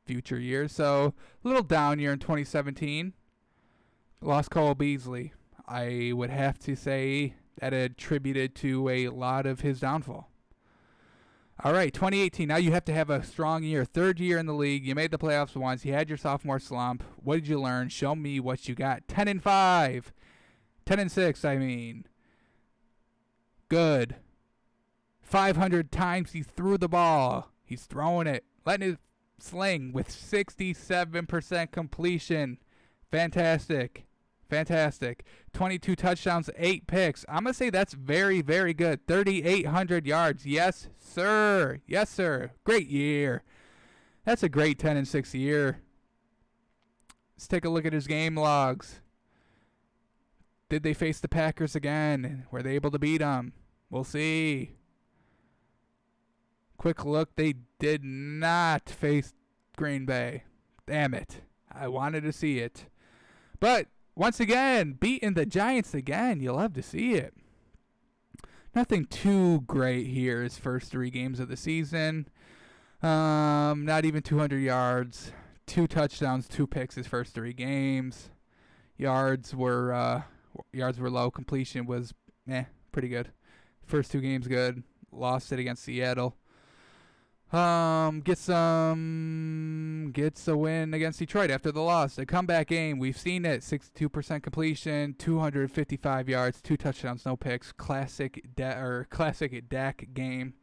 future years. So a little down year in 2017. Lost Cole Beasley. I would have to say that attributed to a lot of his downfall. All right, 2018. Now you have to have a strong year. Third year in the league. You made the playoffs once. You had your sophomore slump. What did you learn? Show me what you got. 10-5. 10-6, I mean. Good. 500 times he threw the ball. He's throwing it. Letting it sling with 67% completion. Fantastic. Fantastic. 22 touchdowns, 8 picks. I'm going to say that's very, very good. 3,800 yards. Yes, sir. Yes, sir. Great year. That's a great 10-6 year. Let's take a look at his game logs. Did they face the Packers again? Were they able to beat them? We'll see. Quick look. They did not face Green Bay. Damn it. I wanted to see it. But once again, beating the Giants again. You love to see it. Nothing too great here his first 3 games of the season. Not even 200 yards. 2 touchdowns, 2 picks his first 3 games. Yards were low. Completion was pretty good. First 2 games good. Lost it against Seattle. Gets a win against Detroit after the loss. A comeback game. We've seen it. 62% completion, 255 yards, 2 touchdowns, no picks. Classic Dak game.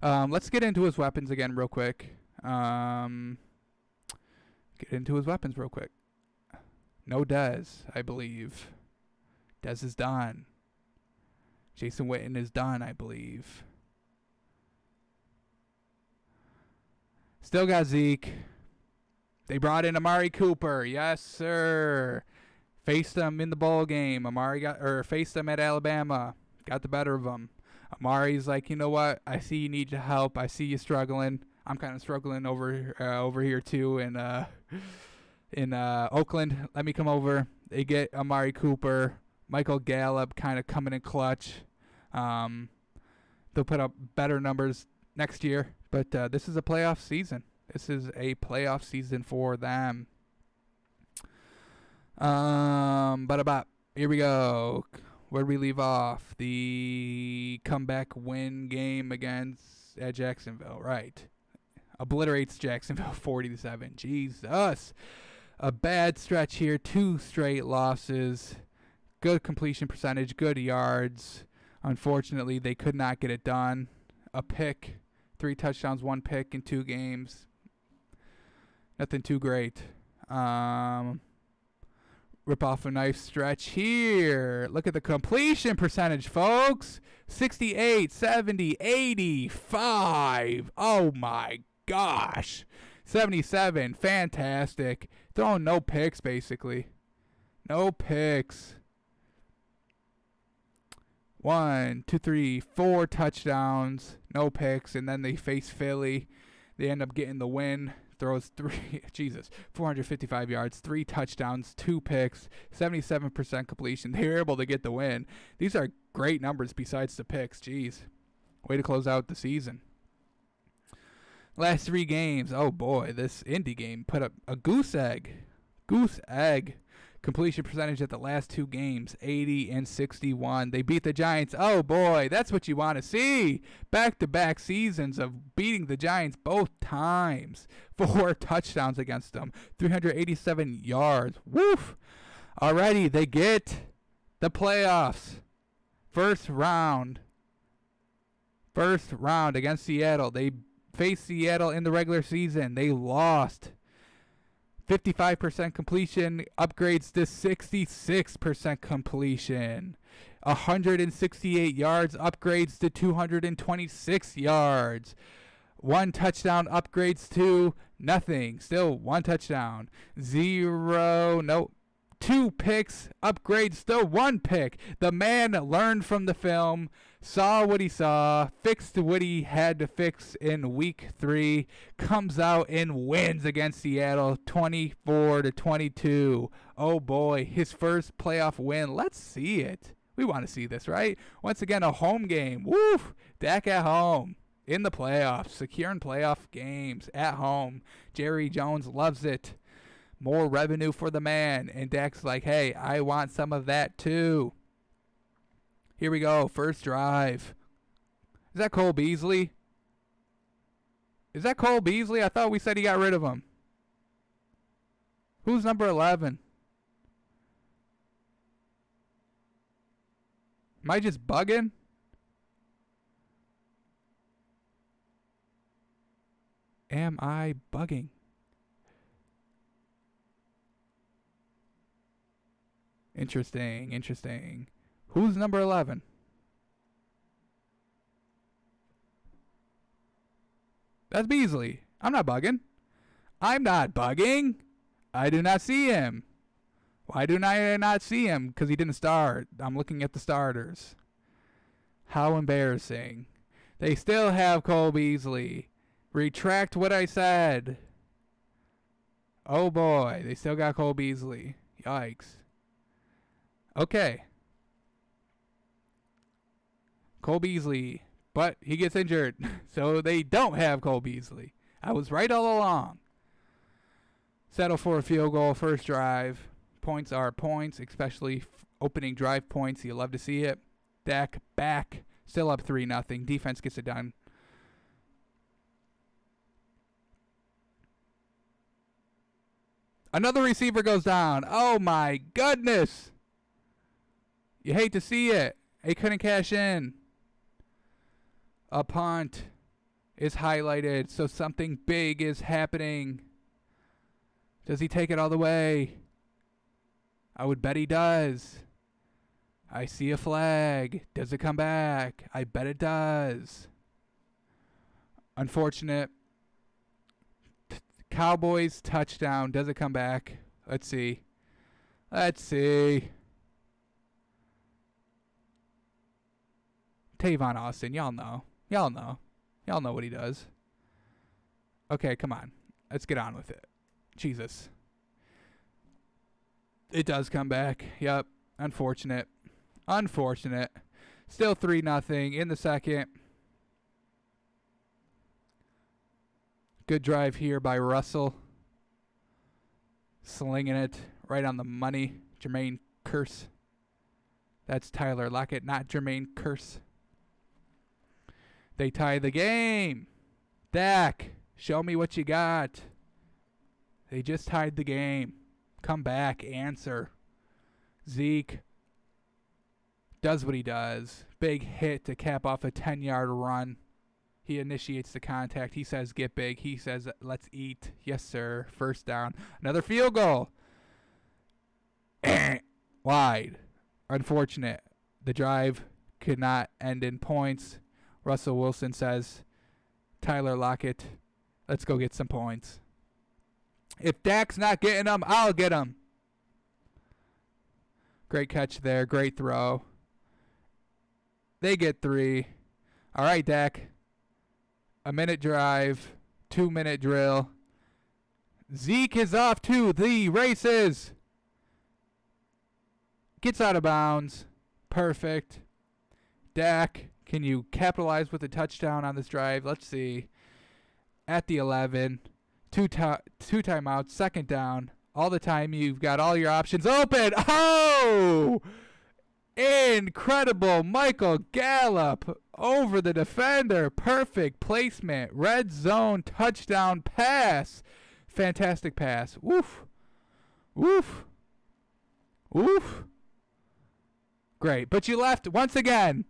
Let's get into his weapons again real quick. No Dez, I believe. Dez is done. Jason Witten is done, I believe. Still got Zeke. They brought in Amari Cooper. Yes, sir. Faced them in the bowl game. Faced them at Alabama. Got the better of them. Amari's like, you know what? I see you need help. I see you struggling. I'm kind of struggling over here too in Oakland. Let me come over. They get Amari Cooper. Michael Gallup kind of coming in clutch. They'll put up better numbers next year. But this is a playoff season. This is a playoff season for them. Here we go. Where did we leave off? The comeback win game at Jacksonville. Right. Obliterates Jacksonville 40-7. Jesus. A bad stretch here. 2 straight losses. Good completion percentage. Good yards. Unfortunately, they could not get it done. A pick. 3 touchdowns, 1 pick in 2 games. Nothing too great. Rip off a nice stretch here. Look at the completion percentage, folks. 68, 70, 85. Oh, my gosh. 77. Fantastic. Throwing no picks, basically. No picks. 1, 2, 3, 4 touchdowns, no picks, and then they face Philly. They end up getting the win. Throws 455 yards, 3 touchdowns, 2 picks, 77% completion. They were able to get the win. These are great numbers besides the picks. Jeez. Way to close out the season. Last 3 games. Oh, boy. This Indy game put up a goose egg. Goose egg. Completion percentage at the last 2 games, 80 and 61. They beat the Giants. Oh, boy, that's what you want to see. Back-to-back seasons of beating the Giants both times. 4 touchdowns against them, 387 yards. Woof. Alrighty, they get the playoffs. First round against Seattle. They faced Seattle in the regular season. They lost. 55% completion upgrades to 66% completion. 168 yards upgrades to 226 yards. 1 touchdown upgrades to nothing. Still 1 touchdown. 0. Nope. 2 picks, upgrades to 1 pick. The man learned from the film, saw what he saw, fixed what he had to fix in week 3, comes out and wins against Seattle 24-22. Oh boy, his first playoff win. Let's see it. We want to see this, right? Once again, a home game. Woo! Dak at home in the playoffs, securing playoff games at home. Jerry Jones loves it. More revenue for the man. And Dak's like, hey, I want some of that too. Here we go. First drive. Is that Cole Beasley? Is that Cole Beasley? I thought we said he got rid of him. Who's number 11? Am I just bugging? Am I bugging? Interesting. Who's number 11? That's Beasley. I'm not bugging. I do not see him. Why do I not see him? Because he didn't start. I'm looking at the starters. How embarrassing. They still have Cole Beasley. Retract what I said. Oh boy, they still got Cole Beasley. Yikes. Okay. Cole Beasley. But he gets injured. So they don't have Cole Beasley. I was right all along. Settle for a field goal, first drive. Points are points, especially opening drive points. You love to see it. Dak back. Still up 3-0. Defense gets it done. Another receiver goes down. Oh my goodness. You hate to see it. He couldn't cash in. A punt is highlighted, so something big is happening. Does he take it all the way? I would bet he does. I see a flag. Does it come back? I bet it does. Unfortunate. Cowboys touchdown. Does it come back? Let's see. Tavon Austin. Y'all know what he does. Okay, come on. Let's get on with it. Jesus. It does come back. Yep. Unfortunate. Still 3-0 in the second. Good drive here by Russell. Slinging it right on the money. Jermaine Kearse. That's Tyler Lockett, not Jermaine Kearse. They tie the game. Dak, show me what you got. They just tied the game. Come back, answer. Zeke does what he does. Big hit to cap off a 10-yard run. He initiates the contact. He says, get big. He says, let's eat. Yes, sir. First down. Another field goal. Wide. Unfortunate. The drive could not end in points. Russell Wilson says, Tyler Lockett, let's go get some points. If Dak's not getting them, I'll get them. Great catch there. Great throw. They get 3. All right, Dak. A minute drive. 2-minute drill. Zeke is off to the races. Gets out of bounds. Perfect. Dak, can you capitalize with a touchdown on this drive? Let's see. At the 11. Two timeouts. Second down. All the time you've got all your options open. Oh! Incredible. Michael Gallup over the defender. Perfect placement. Red zone touchdown pass. Fantastic pass. Woof. Woof. Woof. Great. But you left once again.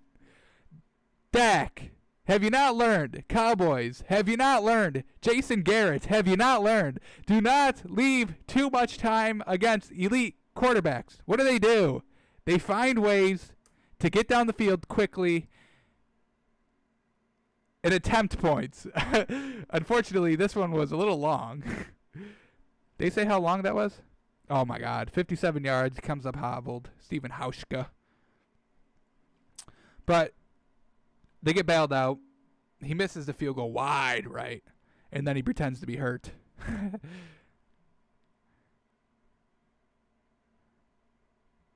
Dak. Have you not learned? Cowboys, have you not learned? Jason Garrett, have you not learned? Do not leave too much time against elite quarterbacks. What do? They find ways to get down the field quickly and attempt points. Unfortunately, this one was a little long. They say how long that was? Oh my God, 57 yards, comes up hobbled. Steven Hauschka. But they get bailed out. He misses the field goal wide right, and then he pretends to be hurt.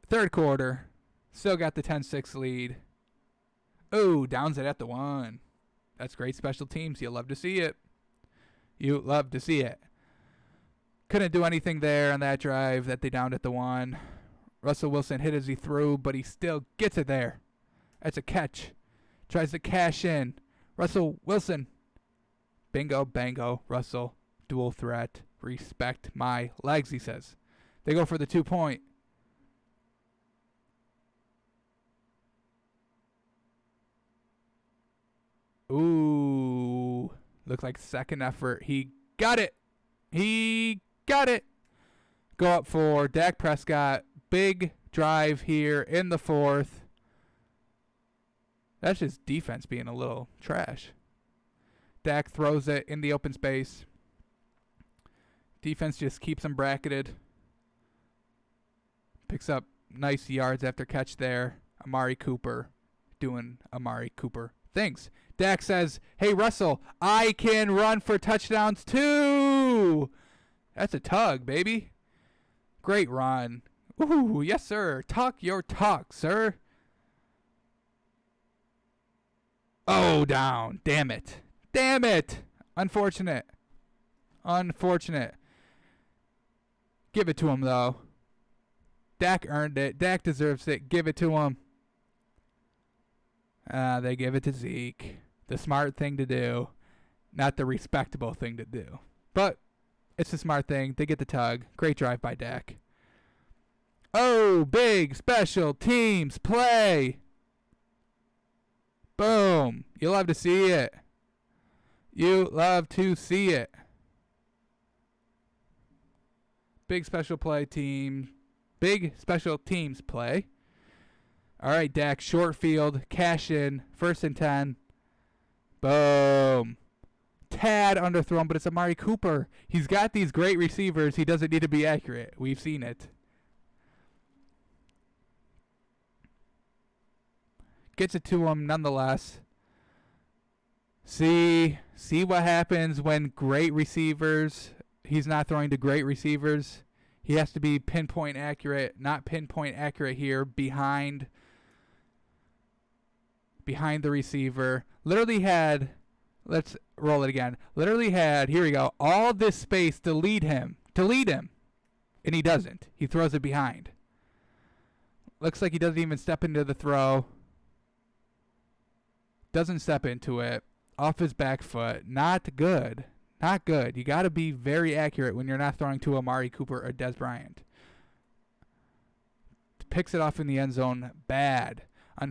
Third quarter, still got the 10-6 lead. Oh, downs it at the 1. That's great special teams. You love to see it. You love to see it. Couldn't do anything there on that drive that they downed at the 1. Russell Wilson hit as he threw, but he still gets it there. That's a catch. Tries to cash in. Russell Wilson. Bingo, bango, Russell. Dual threat. Respect my legs, he says. They go for the 2-point. Ooh. Looks like second effort. He got it. He got it. Go up for Dak Prescott. Big drive here in the 4th. That's just defense being a little trash. Dak throws it in the open space. Defense just keeps him bracketed. Picks up nice yards after catch there. Amari Cooper doing Amari Cooper things. Dak says, hey, Russell, I can run for touchdowns too. That's a tug, baby. Great run. Ooh, yes, sir. Talk your talk, sir. Oh, down. Damn it. Damn it. Unfortunate. Unfortunate. Give it to him, though. Dak earned it. Dak deserves it. Give it to him. They give it to Zeke. The smart thing to do. Not the respectable thing to do. But it's the smart thing. They get the tug. Great drive by Dak. Oh, big special teams play. Boom. You love to see it. You love to see it. Big special play team. Big special teams play. All right, Dak, short field, cash in, 1st and 10. Boom. Tad underthrown, but it's Amari Cooper. He's got these great receivers. He doesn't need to be accurate. We've seen it. Gets it to him nonetheless. See what happens when great receivers, he's not throwing to great receivers. He has to be pinpoint accurate, not pinpoint accurate here, behind the receiver. Literally had, let's roll it again. Literally had, here we go, all this space to lead him. And he doesn't. He throws it behind. Looks like he doesn't even step into the throw. Doesn't step into it. Off his back foot. Not good. Not good. You got to be very accurate when you're not throwing to Amari Cooper or Des Bryant. Picks it off in the end zone. Bad.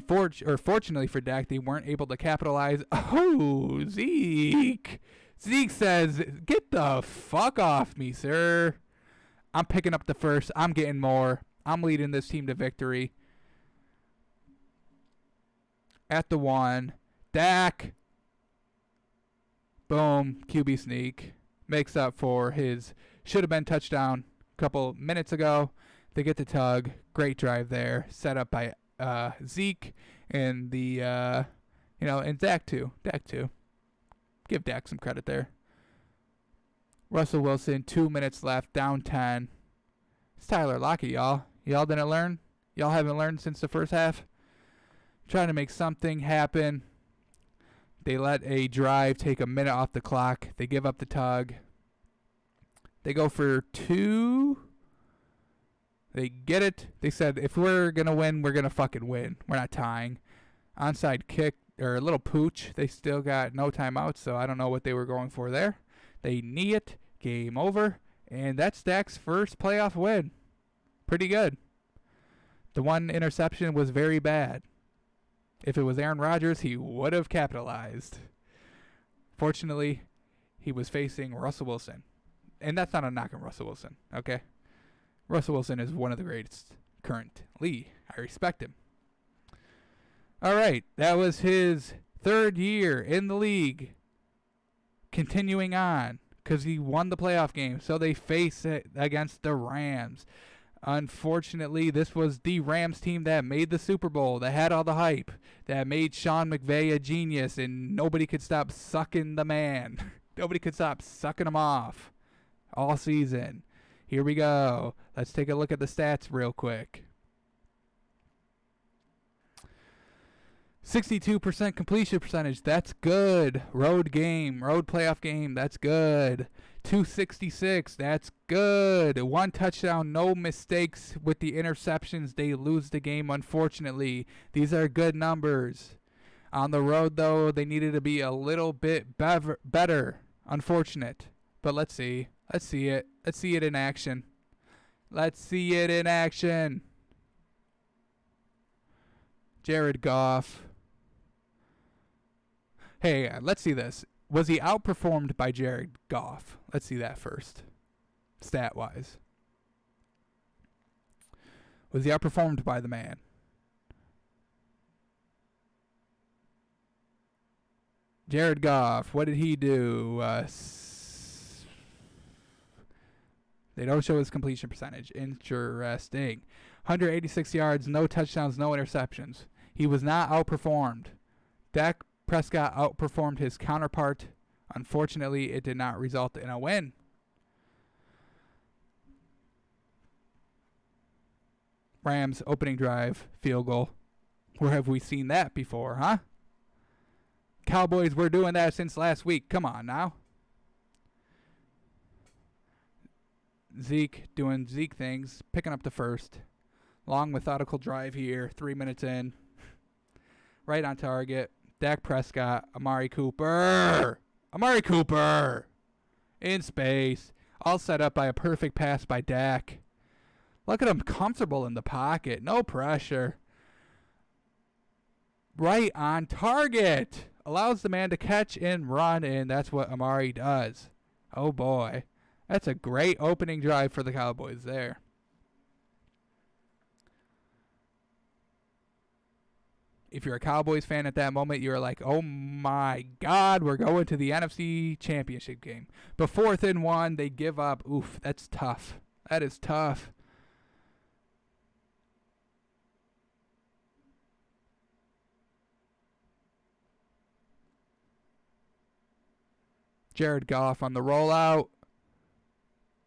Fortunately for Dak, they weren't able to capitalize. Oh, Zeke. Zeke says, get the fuck off me, sir. I'm picking up the first. I'm getting more. I'm leading this team to victory. At the 1. Dak. Boom. QB sneak. Makes up for his should have been touchdown a couple minutes ago. They get the tug. Great drive there. Set up by Zeke and and Dak too. Give Dak some credit there. Russell Wilson, 2 minutes left, down 10. It's Tyler Lockett, y'all. Y'all didn't learn? Y'all haven't learned since the first half? Trying to make something happen. They let a drive take a minute off the clock. They give up the tug. They go for 2. They get it. They said, if we're going to win, we're going to fucking win. We're not tying. Onside kick, or a little pooch. They still got no timeouts, so I don't know what they were going for there. They knee it. Game over. And that's Dak's first playoff win. Pretty good. The one interception was very bad. If it was Aaron Rodgers, he would have capitalized. Fortunately, he was facing Russell Wilson. And that's not a knock on Russell Wilson, okay? Russell Wilson is one of the greatest currently. I respect him. All right, that was his 3rd year in the league. Continuing on. because he won the playoff game. So they face it against the Rams. Unfortunately, this was the Rams team that made the Super Bowl, that had all the hype, that made Sean McVay a genius, and nobody could stop sucking the man. Nobody could stop sucking him off all season. Here we go. Let's take a look at the stats real quick. 62% completion percentage. That's good. Road playoff game. That's good. 266. That's good. 1 touchdown, no mistakes with the interceptions. They lose the game, unfortunately. These are good numbers. On the road, though, they needed to be a little bit better. Unfortunate. But let's see. Let's see it. Let's see it in action. Let's see it in action. Jared Goff. Hey, let's see this. Was he outperformed by Jared Goff? Let's see that first. Stat-wise. Was he outperformed by the man? Jared Goff, what did he do? They don't show his completion percentage. Interesting. 186 yards, no touchdowns, no interceptions. He was not outperformed. Dak Prescott outperformed his counterpart. Unfortunately, it did not result in a win. Rams opening drive, field goal. Where have we seen that before, huh? Cowboys were doing that since last week. Come on now. Zeke doing Zeke things, picking up the first. Long methodical drive here, 3 minutes in. Right on target. Dak Prescott, Amari Cooper. In space. All set up by a perfect pass by Dak. Look at him, comfortable in the pocket. No pressure. Right on target. Allows the man to catch and run, and that's what Amari does. Oh, boy. That's a great opening drive for the Cowboys there. If you're a Cowboys fan at that moment, you're like, oh my God, we're going to the NFC Championship game. But 4th and 1, they give up. Oof, that's tough. That is tough. Jared Goff on the rollout.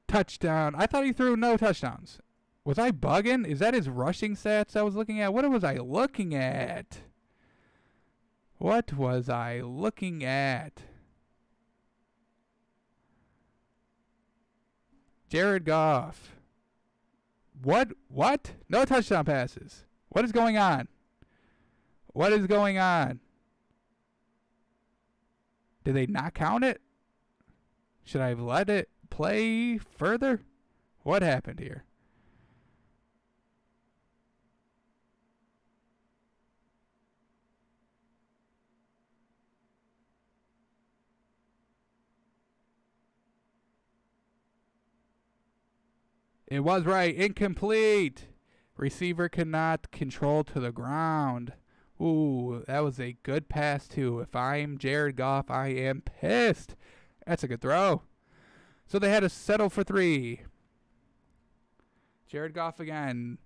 Touchdown. I thought he threw no touchdowns. Was I bugging? Is that his rushing stats I was looking at? What was I looking at? What was I looking at? Jared Goff. What? No touchdown passes. What is going on? What is going on? Did they not count it? Should I have let it play further? What happened here? It was right. Incomplete. Receiver cannot control to the ground. Ooh, that was a good pass, too. If I'm Jared Goff, I am pissed. That's a good throw. So they had to settle for 3. Jared Goff again.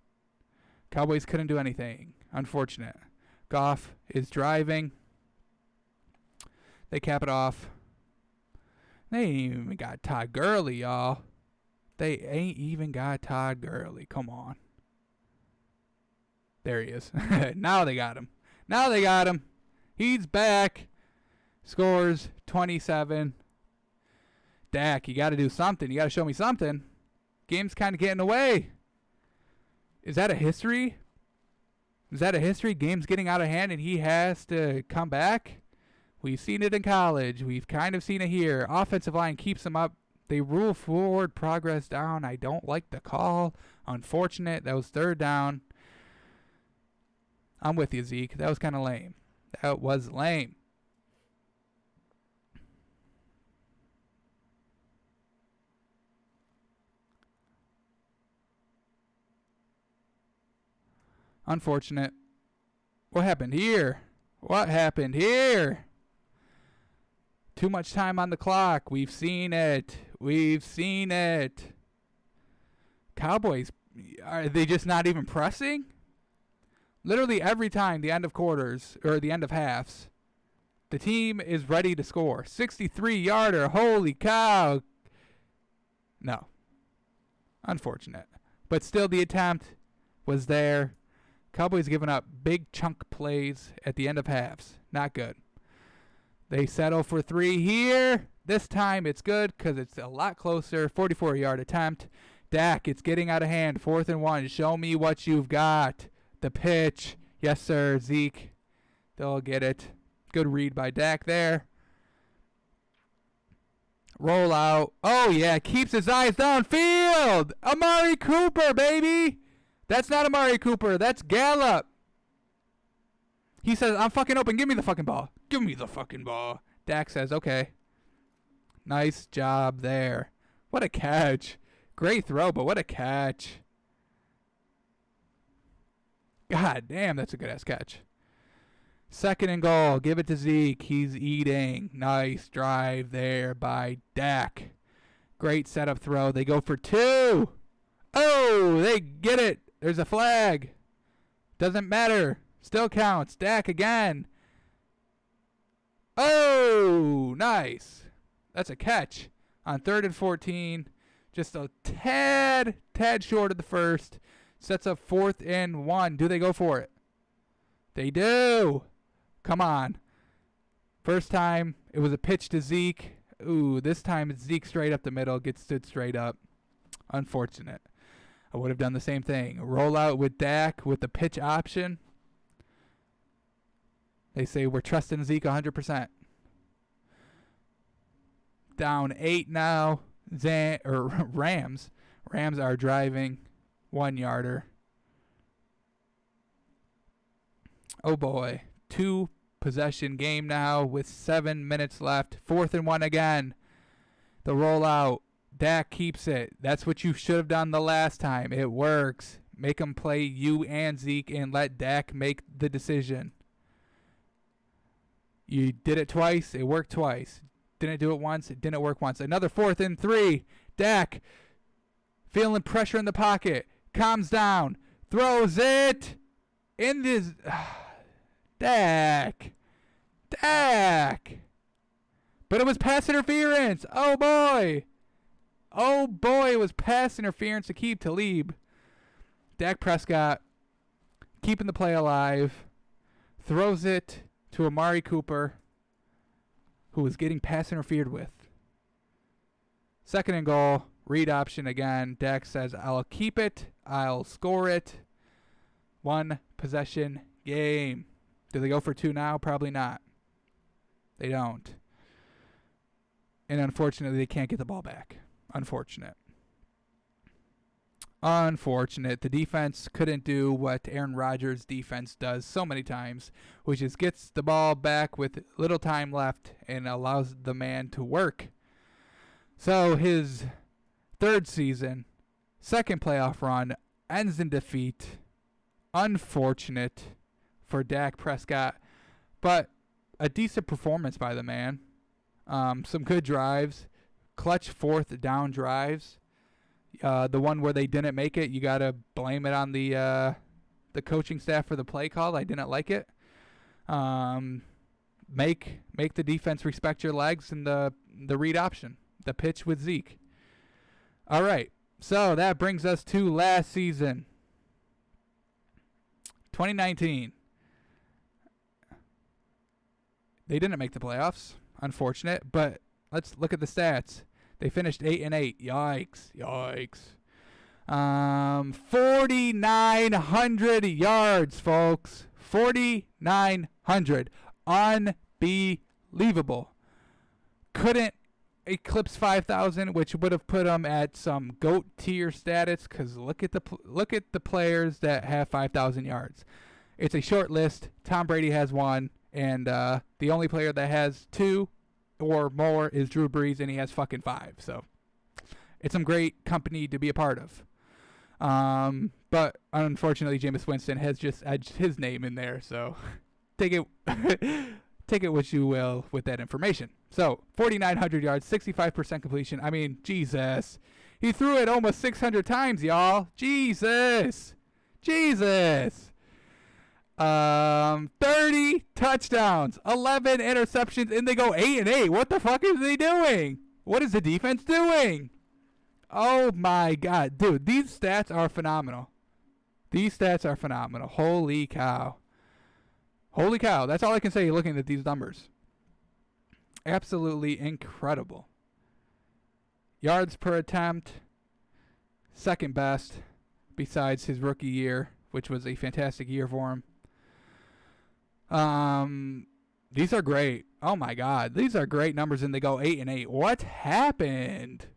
Cowboys couldn't do anything. Unfortunate. Goff is driving. They cap it off. They ain't even got Todd Gurley, y'all. They ain't even got Todd Gurley. Come on. There he is. Now they got him. He's back. Scores 27. Dak, you got to do something. You got to show me something. Game's kind of getting away. Is that a history? Game's getting out of hand and he has to come back? We've seen it in college. We've kind of seen it here. Offensive line keeps him up. They rule forward, progress down. I don't like the call. Unfortunate. That was 3rd down. I'm with you, Zeke. That was kind of lame. That was lame. Unfortunate. What happened here? Too much time on the clock. We've seen it. We've seen it. Cowboys, are they just not even pressing? Literally every time, the end of quarters, or the end of halves, the team is ready to score. 63-yarder. Holy cow. No. Unfortunate. But still, the attempt was there. Cowboys giving up big chunk plays at the end of halves. Not good. They settle for 3 here. This time it's good because it's a lot closer. 44-yard attempt. Dak, it's getting out of hand. 4th and 1. Show me what you've got. The pitch. Yes, sir. Zeke. They'll get it. Good read by Dak there. Roll out. Oh, yeah. Keeps his eyes downfield. Amari Cooper, baby. That's not Amari Cooper. That's Gallup. He says, I'm fucking open. Give me the fucking ball. Give me the fucking ball. Dak says, okay. Nice job there. What a catch. Great throw, but what a catch. God damn, that's a good-ass catch. 2nd and goal. Give it to Zeke. He's eating. Nice drive there by Dak. Great setup throw. They go for 2. Oh, they get it. There's a flag. Doesn't matter. Still counts. Dak again. Oh, nice. That's a catch on 3rd and 14. Just a tad short of the first. Sets up 4th and 1. Do they go for it? They do. Come on. First time, it was a pitch to Zeke. Ooh, this time it's Zeke straight up the middle. Gets stood straight up. Unfortunate. I would have done the same thing. Roll out with Dak with the pitch option. They say we're trusting Zeke 100%. Down 8 now. Rams. Rams are driving. 1-yarder. Oh boy. 2-possession game now with 7 minutes left. 4th and 1 again. The rollout. Dak keeps it. That's what you should have done the last time. It works. Make them play you and Zeke and let Dak make the decision. You did it twice. It worked twice. Didn't do it once. It didn't work once. Another 4th and 3. Dak feeling pressure in the pocket. Calms down. Throws it. In this. Dak. But it was pass interference. Oh, boy. Oh, boy. It was pass interference to keep Talib. Dak Prescott keeping the play alive. Throws it to Amari Cooper, who was getting pass interfered with. 2nd and goal. Read option again. Dak says, I'll keep it. I'll score it. 1-possession game. Do they go for 2 now? Probably not. They don't. And unfortunately, they can't get the ball back. Unfortunate. The defense couldn't do what Aaron Rodgers' defense does so many times, which is gets the ball back with little time left and allows the man to work. So his 3rd season, 2nd playoff run, ends in defeat. Unfortunate for Dak Prescott, but a decent performance by the man. Some good drives, clutch 4th down drives. The one where they didn't make it, you got to blame it on the coaching staff for the play call. I didn't like it. Make the defense respect your legs and the read option, the pitch with Zeke. All right, so that brings us to last season, 2019. They didn't make the playoffs, unfortunate, but let's look at the stats. They finished 8-8. Yikes. 4,900 yards, folks. 4,900. Unbelievable. Couldn't eclipse 5,000, which would have put them at some GOAT tier status. Because look at the players that have 5,000 yards. It's a short list. Tom Brady has 1, and the only player that has 2 or more is Drew Brees, and he has fucking 5. So it's some great company to be a part of. But unfortunately, Jameis Winston has just edged his name in there. So take it what you will with that information. So 4,900 yards, 65% completion. I mean, Jesus. He threw it almost 600 times, y'all. Jesus. 30 touchdowns, 11 interceptions, and they go 8-8. What the fuck is they doing? What is the defense doing? Oh my God, dude, these stats are phenomenal. Holy cow. That's all I can say looking at these numbers. Absolutely incredible. Yards per attempt, second best besides his rookie year, which was a fantastic year for him. These are great. Oh my God, these are great numbers, and they go 8-8. What happened?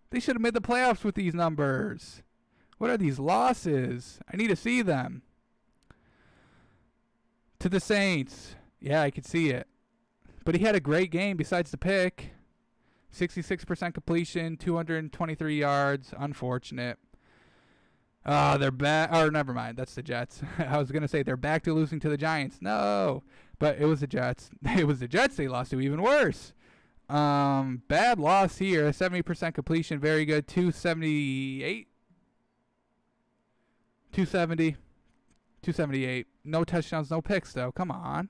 They should have made the playoffs with these numbers. What are these losses? I need to see them. To the Saints. Yeah, I could see it. But he had a great game besides the pick. 66% completion, 223 yards. Unfortunate. They're back. Or never mind. That's the Jets. I was going to say they're back to losing to the Giants. No. But it was the Jets. It was the Jets they lost to. Even worse. Bad loss here. 70% completion. Very good. 278. 270. 278. No touchdowns, no picks, though. Come on.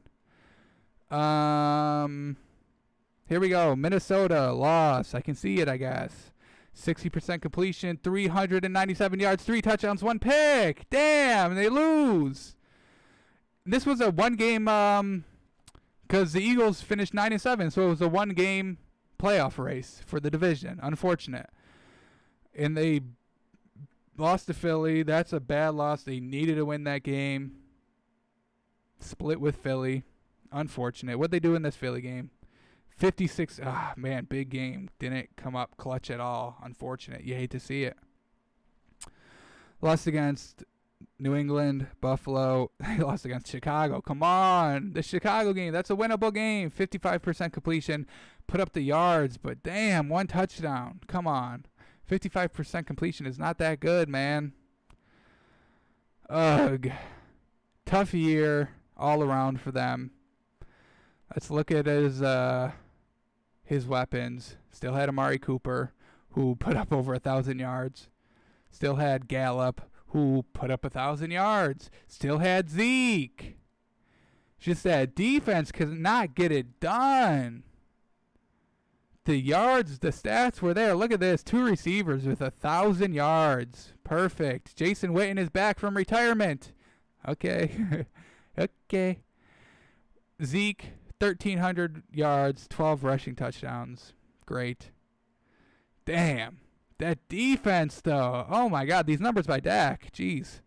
Here we go. Minnesota loss. I can see it, I guess. 60% completion, 397 yards, 3 touchdowns, 1 pick. Damn, they lose. This was a one-game, because the Eagles finished 9-7, so it was a one-game playoff race for the division. Unfortunate. And they lost to Philly. That's a bad loss. They needed to win that game. Split with Philly. Unfortunate. What'd they do in this Philly game? 56. Man, big game. Didn't come up clutch at all. Unfortunate. You hate to see it. Lost against New England, Buffalo. They lost against Chicago. Come on. The Chicago game. That's a winnable game. 55% completion. Put up the yards, but damn, 1 touchdown. Come on. 55% completion is not that good, man. Ugh. Tough year all around for them. Let's look at his weapons. Still had Amari Cooper, who put up over 1,000 yards. Still had Gallup, who put up 1,000 yards. Still had Zeke. Just that defense could not get it done. The yards, the stats were there. Look at this. 2 receivers with 1,000 yards. Perfect. Jason Witten is back from retirement. Okay. Okay. Zeke, 1,300 yards, 12 rushing touchdowns. Great. Damn. That defense, though. Oh, my God. These numbers by Dak. Jeez.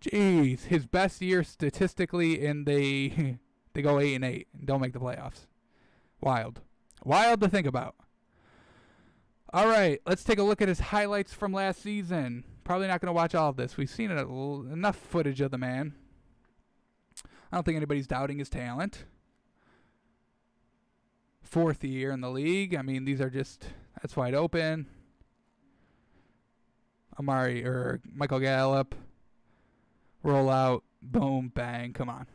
His best year statistically, and they go 8-8 and don't make the playoffs. Wild to think about. All right, let's take a look at his highlights from last season. Probably not going to watch all of this. We've seen enough footage of the man. I don't think anybody's doubting his talent. 4th year in the league. I mean, that's wide open. Michael Gallup. Roll out. Boom, bang. Come on.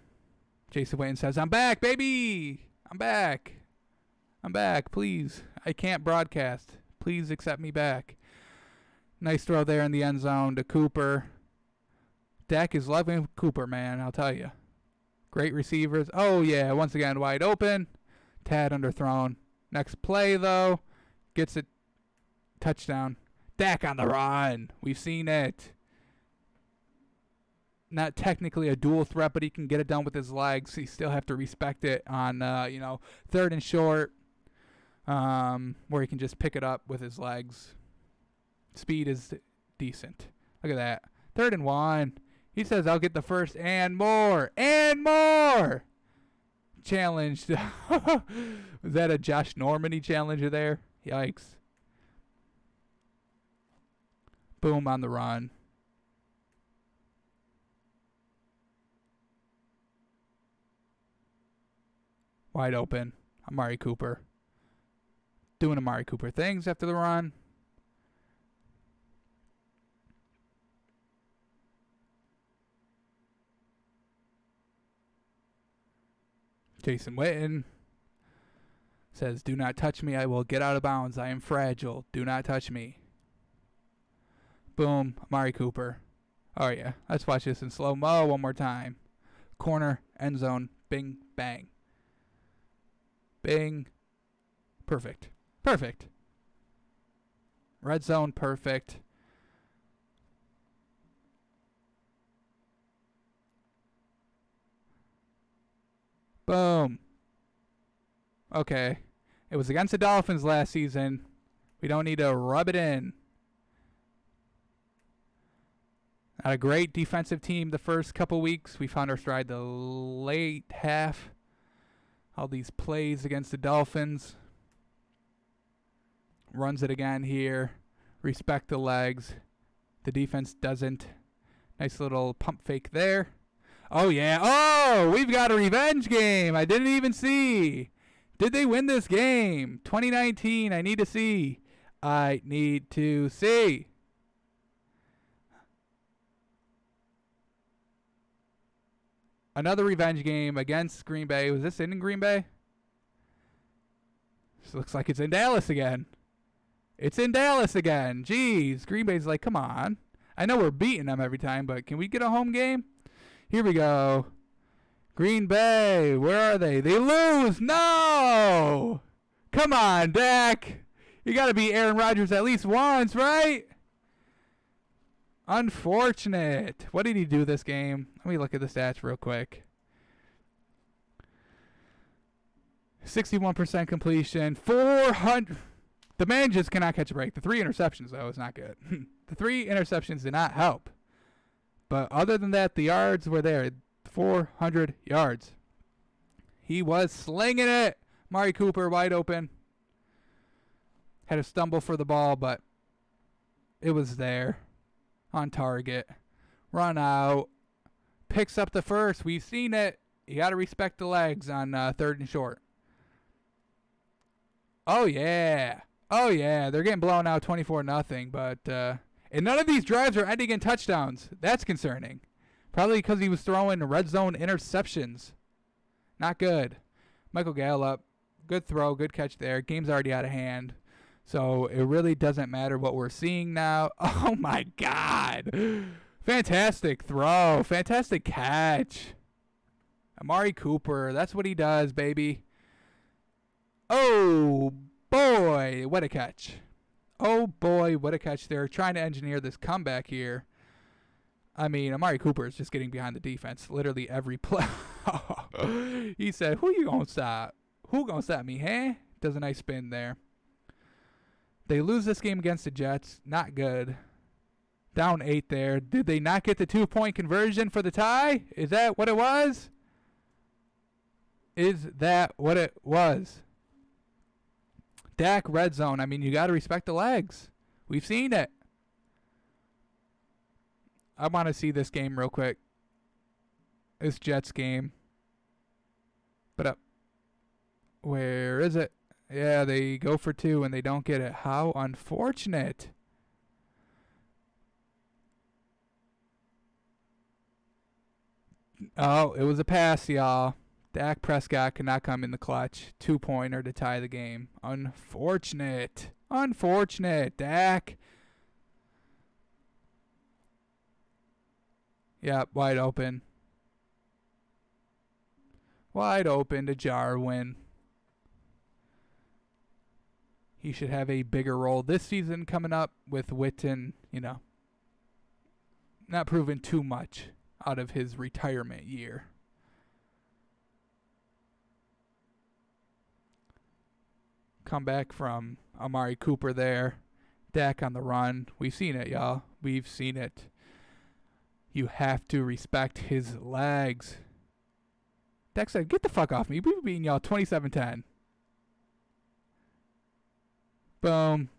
Jason Witten says, I'm back, baby. I'm back, please. I can't broadcast. Please accept me back. Nice throw there in the end zone to Cooper. Dak is loving Cooper, man, I'll tell you. Great receivers. Oh, yeah, once again, wide open. Tad underthrown. Next play, though, gets it. Touchdown. Dak on the run. We've seen it. Not technically a dual threat, but he can get it done with his legs. You still have to respect it on, 3rd and short, where he can just pick it up with his legs. Speed is decent. Look at that. 3rd and 1. He says, I'll get the first and more. And more! Challenged. Was that a Josh Norman challenger there? Yikes. Boom on the run. Wide open. Amari Cooper. Doing Amari Cooper things after the run. Jason Witten. Says, do not touch me. I will get out of bounds. I am fragile. Do not touch me. Boom. Amari Cooper. Oh, yeah. Let's watch this in slow-mo one more time. Corner, end zone, bing, bang. Bing. Perfect. Perfect. Red zone, perfect. Boom. Okay. It was against the Dolphins last season. We don't need to rub it in. Not a great defensive team the first couple weeks. We found our stride the late half. All these plays against the Dolphins. Runs it again here. Respect the legs. The defense doesn't. Nice little pump fake there. Oh, yeah. Oh, we've got a revenge game. I didn't even see. Did they win this game? 2019. I need to see. I need to see. Another revenge game against Green Bay. Was this in Green Bay? This looks like it's in Dallas again. It's in Dallas again. Jeez. Green Bay's like, come on. I know we're beating them every time, but can we get a home game? Here we go. Green Bay. Where are they? They lose. No. Come on, Dak. You got to beat Aaron Rodgers at least once, right? Unfortunate. What did he do this game? Let me look at the stats real quick. 61% completion. 400. The man just cannot catch a break. The 3 interceptions, though, is not good. The 3 interceptions did not help. But other than that, the yards were there. 400 yards. He was slinging it. Amari Cooper wide open. Had a stumble for the ball, but it was there. On target. Run out. Picks up the first. We've seen it. You got to respect the legs on 3rd and short. Oh, yeah. Oh, yeah. They're getting blown out 24-0. But and none of these drives are ending in touchdowns. That's concerning. Probably because he was throwing red zone interceptions. Not good. Michael Gallup. Good throw. Good catch there. Game's already out of hand. So it really doesn't matter what we're seeing now. Oh, my God. Fantastic throw. Fantastic catch. Amari Cooper. That's what he does, baby. Oh, boy. What a catch. Oh, boy. What a catch. They're trying to engineer this comeback here. I mean, Amari Cooper is just getting behind the defense literally every play. He said, who you going to stop? Who going to stop me, huh? Does a nice spin there. They lose this game against the Jets. Not good. Down 8 there. Did they not get the 2-point conversion for the tie? Is that what it was? Is that what it was? Dak red zone. I mean, you got to respect the legs. We've seen it. I want to see this game real quick. This Jets game. But where is it? Yeah, they go for 2 and they don't get it. How unfortunate. Oh, it was a pass, y'all. Dak Prescott could not come in the clutch. 2-pointer to tie the game. Unfortunate. Unfortunate, Dak. Yep, wide open. Wide open to Jarwin. He should have a bigger role this season coming up with Witten, not proving too much out of his retirement year. Comeback from Amari Cooper there. Dak on the run. We've seen it, y'all. We've seen it. You have to respect his legs. Dak said, get the fuck off me. We've beating y'all 27-10. Boom.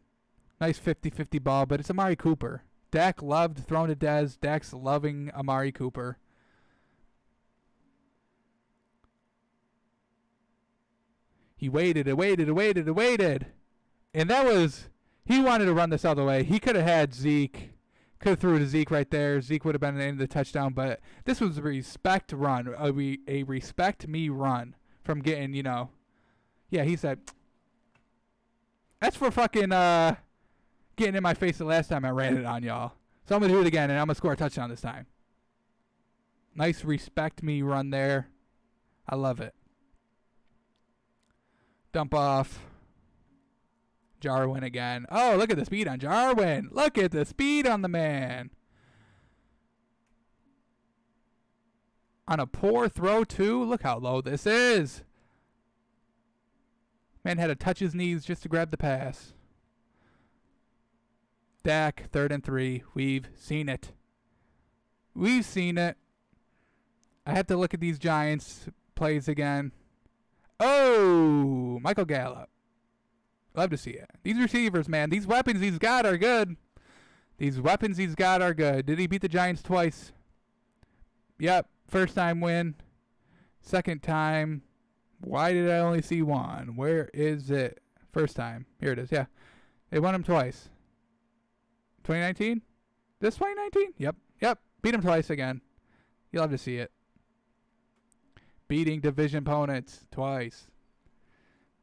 Nice 50-50 ball, but it's Amari Cooper. Dak loved throwing to Dez. Dak's loving Amari Cooper. He waited and waited and waited and waited. And that was, he wanted to run this all the way. He could have had Zeke. Could have threw it to Zeke right there. Zeke would have been in the touchdown, but this was a respect run. A respect me run from getting, Yeah, he said, That's for fucking getting in my face the last time I ran it on y'all. So I'm going to do it again, and I'm going to score a touchdown this time. Nice respect me run there. I love it. Dump off. Jarwin again. Oh, look at the speed on Jarwin. Look at the speed on the man. On a poor throw, too. Look how low this is. Man had to touch his knees just to grab the pass. Dak, 3rd and 3. We've seen it. We've seen it. I have to look at these Giants plays again. Oh, Michael Gallup. Love to see it. These receivers, man. These weapons he's got are good. These weapons he's got are good. Did he beat the Giants twice? Yep. First time win. Second time. Why did I only see one? Where is it? First time. Here it is. Yeah. They won him twice. 2019? This 2019? Yep. Beat him twice again. You'll have to see it. Beating division opponents twice.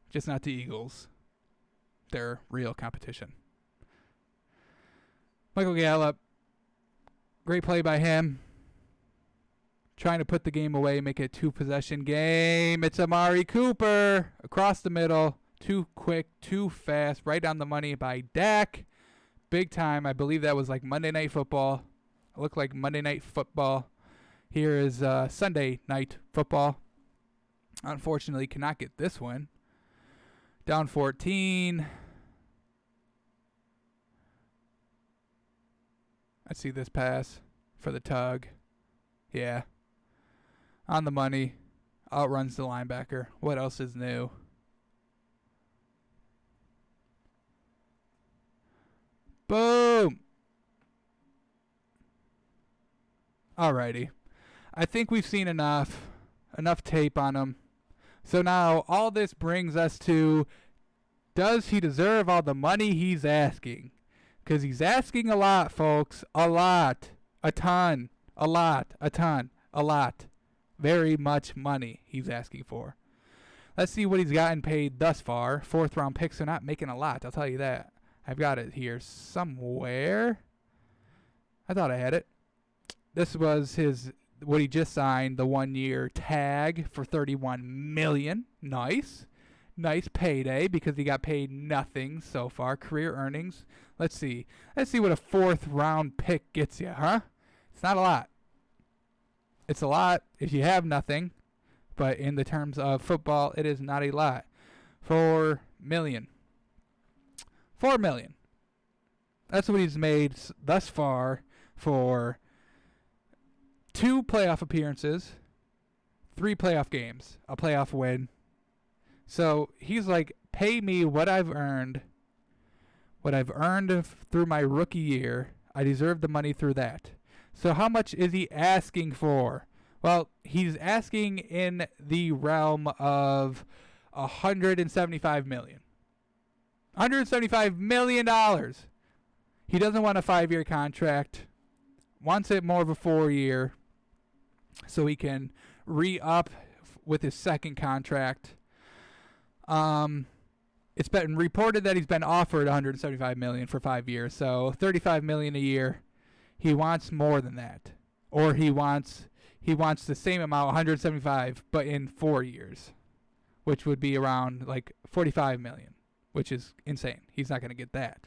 Just not the Eagles. They're real competition. Michael Gallup. Great play by him. Trying to put the game away, make it a 2-possession game. It's Amari Cooper across the middle. Too quick, too fast. Right on the money by Dak. Big time. I believe that was like Monday Night Football. It looked like Monday Night Football. Here is Sunday Night Football. Unfortunately, cannot get this one. Down 14. Let's see this pass for the tug. Yeah. On the money. Outruns the linebacker. What else is new? Boom. Alrighty. I think we've seen enough tape on him. So now all this brings us to, does he deserve all the money he's asking? Because he's asking a lot, folks. A lot. A ton. A lot. A ton. A lot. Very much money he's asking for. Let's see what he's gotten paid thus far. 4th round picks are not making a lot, I'll tell you that. I've got it here somewhere. I thought I had it. This was what he just signed, the 1-year tag for $31 million. Nice payday because he got paid nothing so far. Career earnings. Let's see what a 4th round pick gets you, huh? It's not a lot. It's a lot if you have nothing, but in the terms of football, it is not a lot. $4 million. $4 million. That's what he's made thus far for 2 playoff appearances, 3 playoff games, a playoff win. So he's like, pay me what I've earned through my rookie year. I deserve the money through that. So how much is he asking for? Well, he's asking in the realm of $175 million. $175 million. He doesn't want a 5-year contract. Wants it more of a 4-year so he can re-up with his second contract. It's been reported that he's been offered $175 million for 5 years, so $35 million a year. He wants more than that, or he wants the same amount, 175, but in 4 years, which would be around like $45 million, which is insane. He's not going to get that,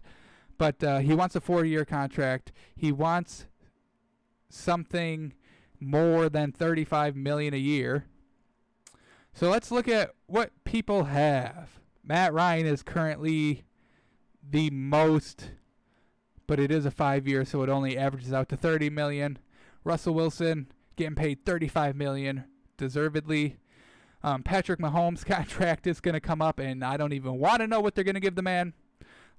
but he wants a 4-year contract. He wants something more than $35 million a year. So let's look at what people have. Matt Ryan is currently the most, but it is a 5-year, so it only averages out to $30 million. Russell Wilson getting paid $35 million, deservedly. Patrick Mahomes' contract is going to come up, and I don't even want to know what they're going to give the man.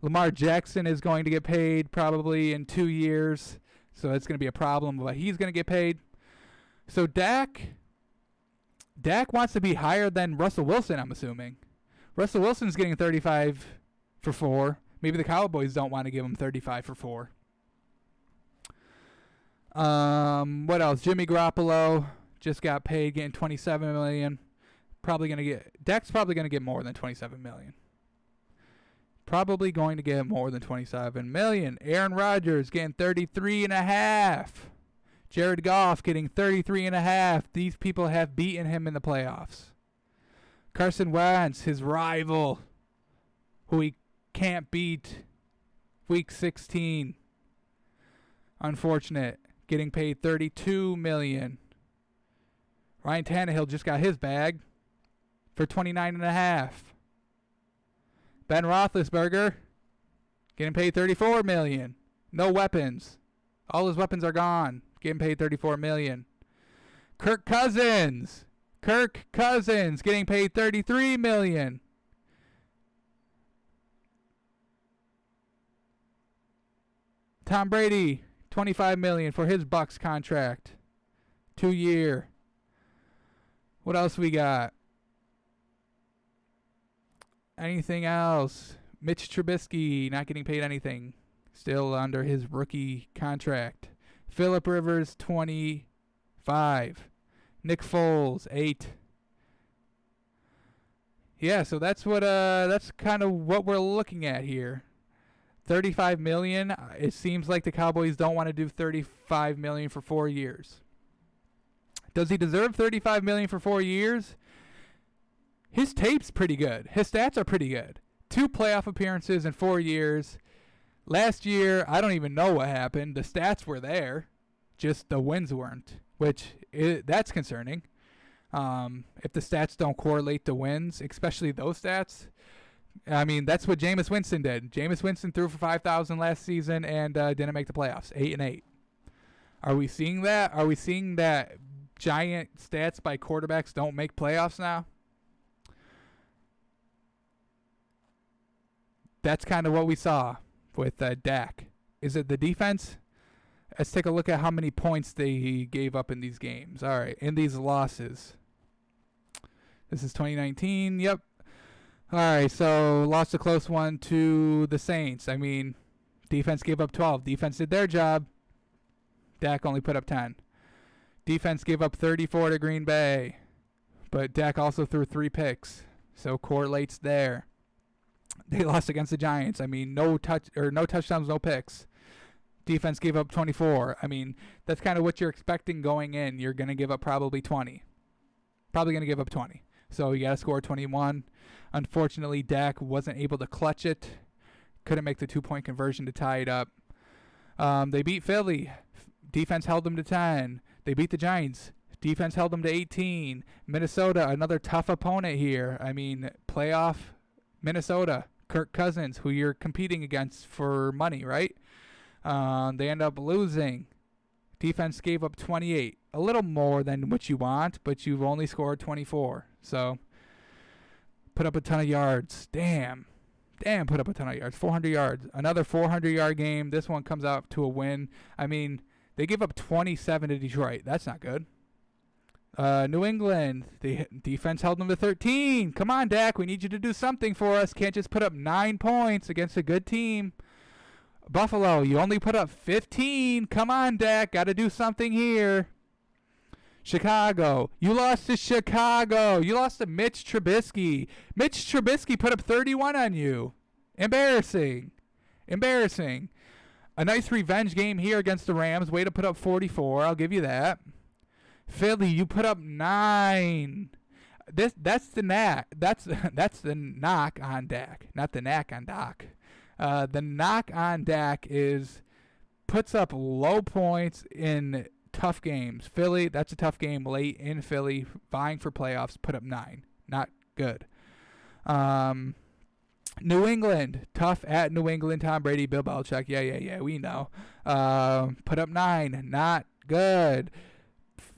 Lamar Jackson is going to get paid probably in 2 years, so it's going to be a problem, but he's going to get paid. So Dak wants to be higher than Russell Wilson, I'm assuming. Russell Wilson's getting 35 for 4. Maybe the Cowboys don't want to give him 35 for 4. What else? Jimmy Garoppolo just got paid, getting $27 million. Dak's probably gonna get more than $27 million. probably going to get more than 27 million. Aaron Rodgers getting 33.5. Jared Goff getting 33.5. These people have beaten him in the playoffs. Carson Wentz, his rival, who he can't beat, week 16. Unfortunate. Getting paid $32 million. Ryan Tannehill just got his bag for $29.5. Ben Roethlisberger getting paid $34 million. No weapons. All his weapons are gone. Getting paid $34 million. Kirk Cousins getting paid $33 million. Tom Brady, $25 million for his Bucs contract. 2-year. What else we got? Anything else? Mitch Trubisky not getting paid anything. Still under his rookie contract. Phillip Rivers, 25. Nick Foles, 8. Yeah, so that's kind of what we're looking at here. $35 million. It seems like the Cowboys don't want to do $35 million for 4 years. Does he deserve $35 million for 4 years? His tape's pretty good. His stats are pretty good. 2 playoff appearances in 4 years. Last year, I don't even know what happened. The stats were there, just the wins weren't, that's concerning. If the stats don't correlate to wins, especially those stats. I mean, that's what Jameis Winston did. Jameis Winston threw for 5,000 last season and didn't make the playoffs. 8-8. Are we seeing that? Are we seeing that giant stats by quarterbacks don't make playoffs now? That's kind of what we saw with Dak. Is it the defense? Let's take a look at how many points they gave up in these games. All right, in these losses. This is 2019. Yep. All right, so lost a close one to the Saints. I mean, defense gave up 12. Defense did their job. Dak only put up 10. Defense gave up 34 to Green Bay, but Dak also threw 3 picks, so correlates there. They lost against the Giants. I mean, no touchdowns, no picks. Defense gave up 24. I mean, that's kind of what you're expecting going in. You're going to give up probably 20. Probably going to give up 20. So you got to score 21. Unfortunately, Dak wasn't able to clutch it. Couldn't make the 2-point conversion to tie it up. They beat Philly. Defense held them to 10. They beat the Giants. Defense held them to 18. Minnesota, another tough opponent here. I mean, playoff Minnesota. Kirk Cousins, who you're competing against for money, right? They end up losing. Defense gave up 28. A little more than what you want, but you've only scored 24. So, put up a ton of yards. Damn, put up a ton of yards. 400 yards. Another 400-yard game. This one comes out to a win. I mean, they gave up 27 to Detroit. That's not good. New England, the defense held them to 13. Come on, Dak. We need you to do something for us. Can't just put up 9 points against a good team. Buffalo, you only put up 15. Come on, Dak. Got to do something here. Chicago, you lost to Chicago. You lost to Mitch Trubisky. Mitch Trubisky put up 31 on you. Embarrassing. A nice revenge game here against the Rams. Way to put up 44. I'll give you that. Philly, you put up 9. That's the knack. That's the knock on Dak, not the knack on Doc. The knock on Dak is puts up low points in tough games. Philly, that's a tough game late in Philly, vying for playoffs. Put up 9, not good. New England, tough at New England. Tom Brady, Bill Belichick. Yeah, we know. Put up 9, not good.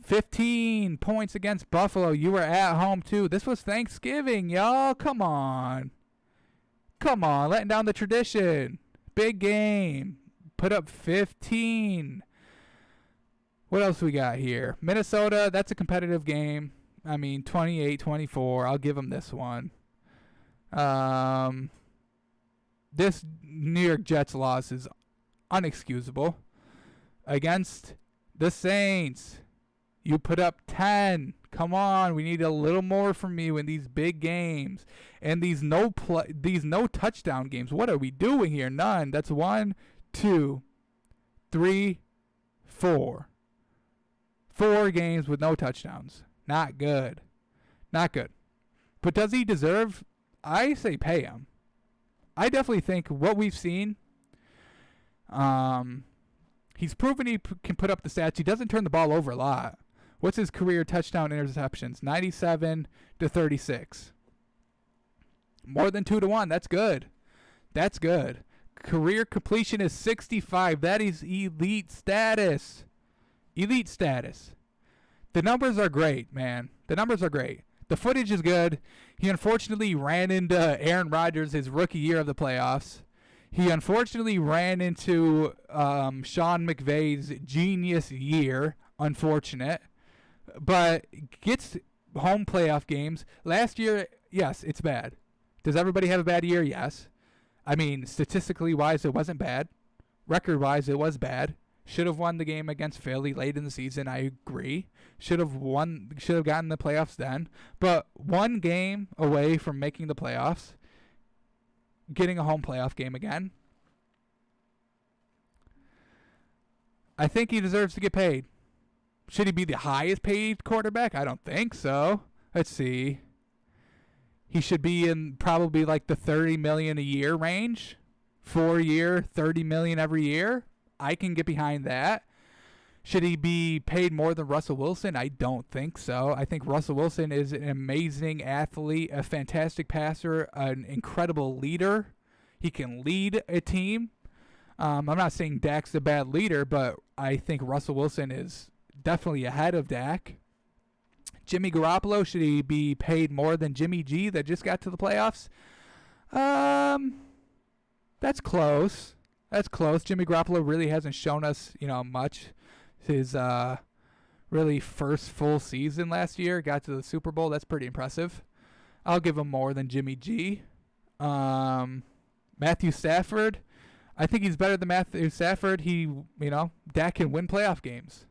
15 points against Buffalo. You were at home too. This was Thanksgiving, y'all. Come on, letting down the tradition. Big game. Put up 15. What else we got here? Minnesota, that's a competitive game. I mean, 28-24. I'll give them this one. This New York Jets loss is unexcusable. Against the Saints. You put up 10. Come on, we need a little more from you in these big games and these no touchdown games. What are we doing here? None. That's 1, 2, 3, 4. 4 games with no touchdowns. Not good. Not good. But does he deserve? I say pay him. I definitely think what we've seen, he's proven he can put up the stats. He doesn't turn the ball over a lot. What's his career touchdown interceptions? 97 to 36. More than 2-1. That's good. That's good. Career completion is 65. That is elite status. Elite status. The numbers are great, man. The numbers are great. The footage is good. He unfortunately ran into Aaron Rodgers his rookie year of the playoffs. He unfortunately ran into Sean McVay's genius year. Unfortunate. But gets home playoff games. Last year, yes, it's bad. Does everybody have a bad year? Yes. I mean, statistically wise, it wasn't bad. Record wise, it was bad. Should have won the game against Philly late in the season. I agree. Should have gotten the playoffs then. But one game away from making the playoffs, getting a home playoff game again. I think he deserves to get paid. Should he be the highest paid quarterback? I don't think so. Let's see. He should be in probably like the $30 million a year range. 4-year, $30 million every year. I can get behind that. Should he be paid more than Russell Wilson? I don't think so. I think Russell Wilson is an amazing athlete, a fantastic passer, an incredible leader. He can lead a team. I'm not saying Dak's a bad leader, but I think Russell Wilson is definitely ahead of Dak. Jimmy Garoppolo, should he be paid more than Jimmy G that just got to the playoffs? That's close. That's close. Jimmy Garoppolo really hasn't shown us, much. His really first full season last year, got to the Super Bowl. That's pretty impressive. I'll give him more than Jimmy G. Matthew Stafford, I think he's better than Matthew Stafford. Dak can win playoff games.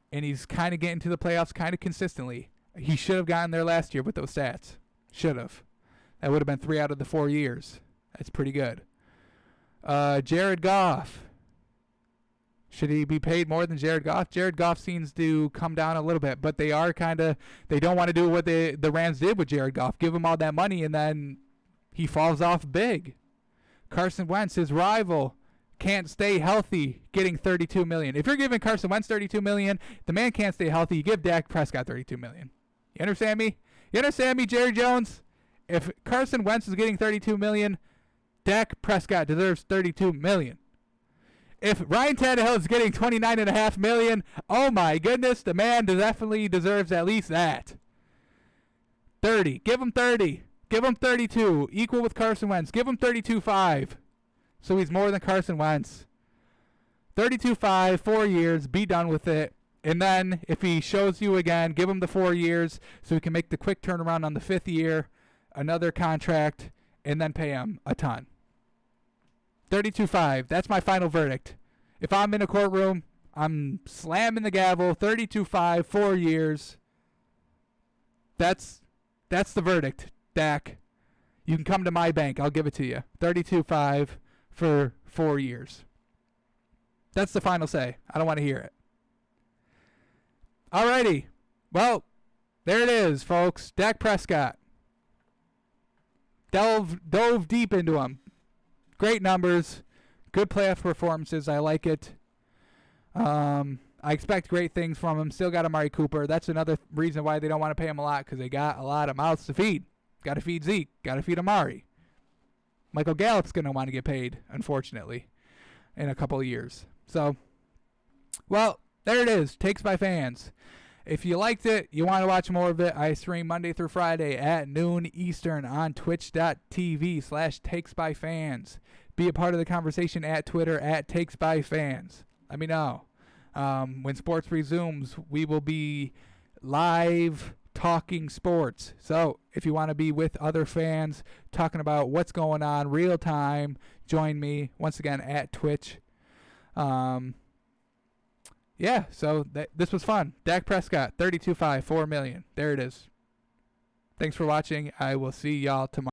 And he's kind of getting to the playoffs kind of consistently. He should have gotten there last year with those stats. Should have. That would have been 3 out of the 4 years. That's pretty good. Jared Goff. Should he be paid more than Jared Goff? Jared Goff seems to come down a little bit, but they don't want to do what the Rams did with Jared Goff. Give him all that money, and then he falls off big. Carson Wentz, his rival, can't stay healthy, getting $32 million. If you're giving Carson Wentz $32 million, the man can't stay healthy. You give Dak Prescott $32 million. You understand me? You understand me, Jerry Jones? If Carson Wentz is getting $32 million, Dak Prescott deserves $32 million. If Ryan Tannehill is getting $29.5 million, oh my goodness, the man definitely deserves at least that. 30. Give him 30. Give him 32. Equal with Carson Wentz. Give him 32.5. So he's more than Carson Wentz. 32.5, 4 years, be done with it. And then if he shows you again, give him the 4 years so he can make the quick turnaround on the 5th year, another contract, and then pay him a ton. 32.5, that's my final verdict. If I'm in a courtroom, I'm slamming the gavel. 32.5, 4 years. That's the verdict, Dak. You can come to my bank. I'll give it to you. 32.5 for 4 years. That's the final say. I don't want to hear it. Alrighty. Well, there it is, folks. Dak Prescott. Dove deep into him. Great numbers. Good playoff performances. I like it. I expect great things from him. Still got Amari Cooper. That's another reason why they don't want to pay him a lot, because they got a lot of mouths to feed. Got to feed Zeke. Got to feed Amari. Michael Gallup's going to want to get paid, unfortunately, in a couple of years. So, well, there it is. Takes by Fans. If you liked it, you want to watch more of it, I stream Monday through Friday at noon Eastern on twitch.tv/takesbyfans. Be a part of the conversation at Twitter at takesbyfans. Let me know. When sports resumes, we will be live talking sports. So if you want to be with other fans talking about what's going on real time, join me once again at Twitch. yeah, so this was fun. Dak Prescott, 32.5, $4 million. There it is. Thanks for watching. I will see y'all tomorrow.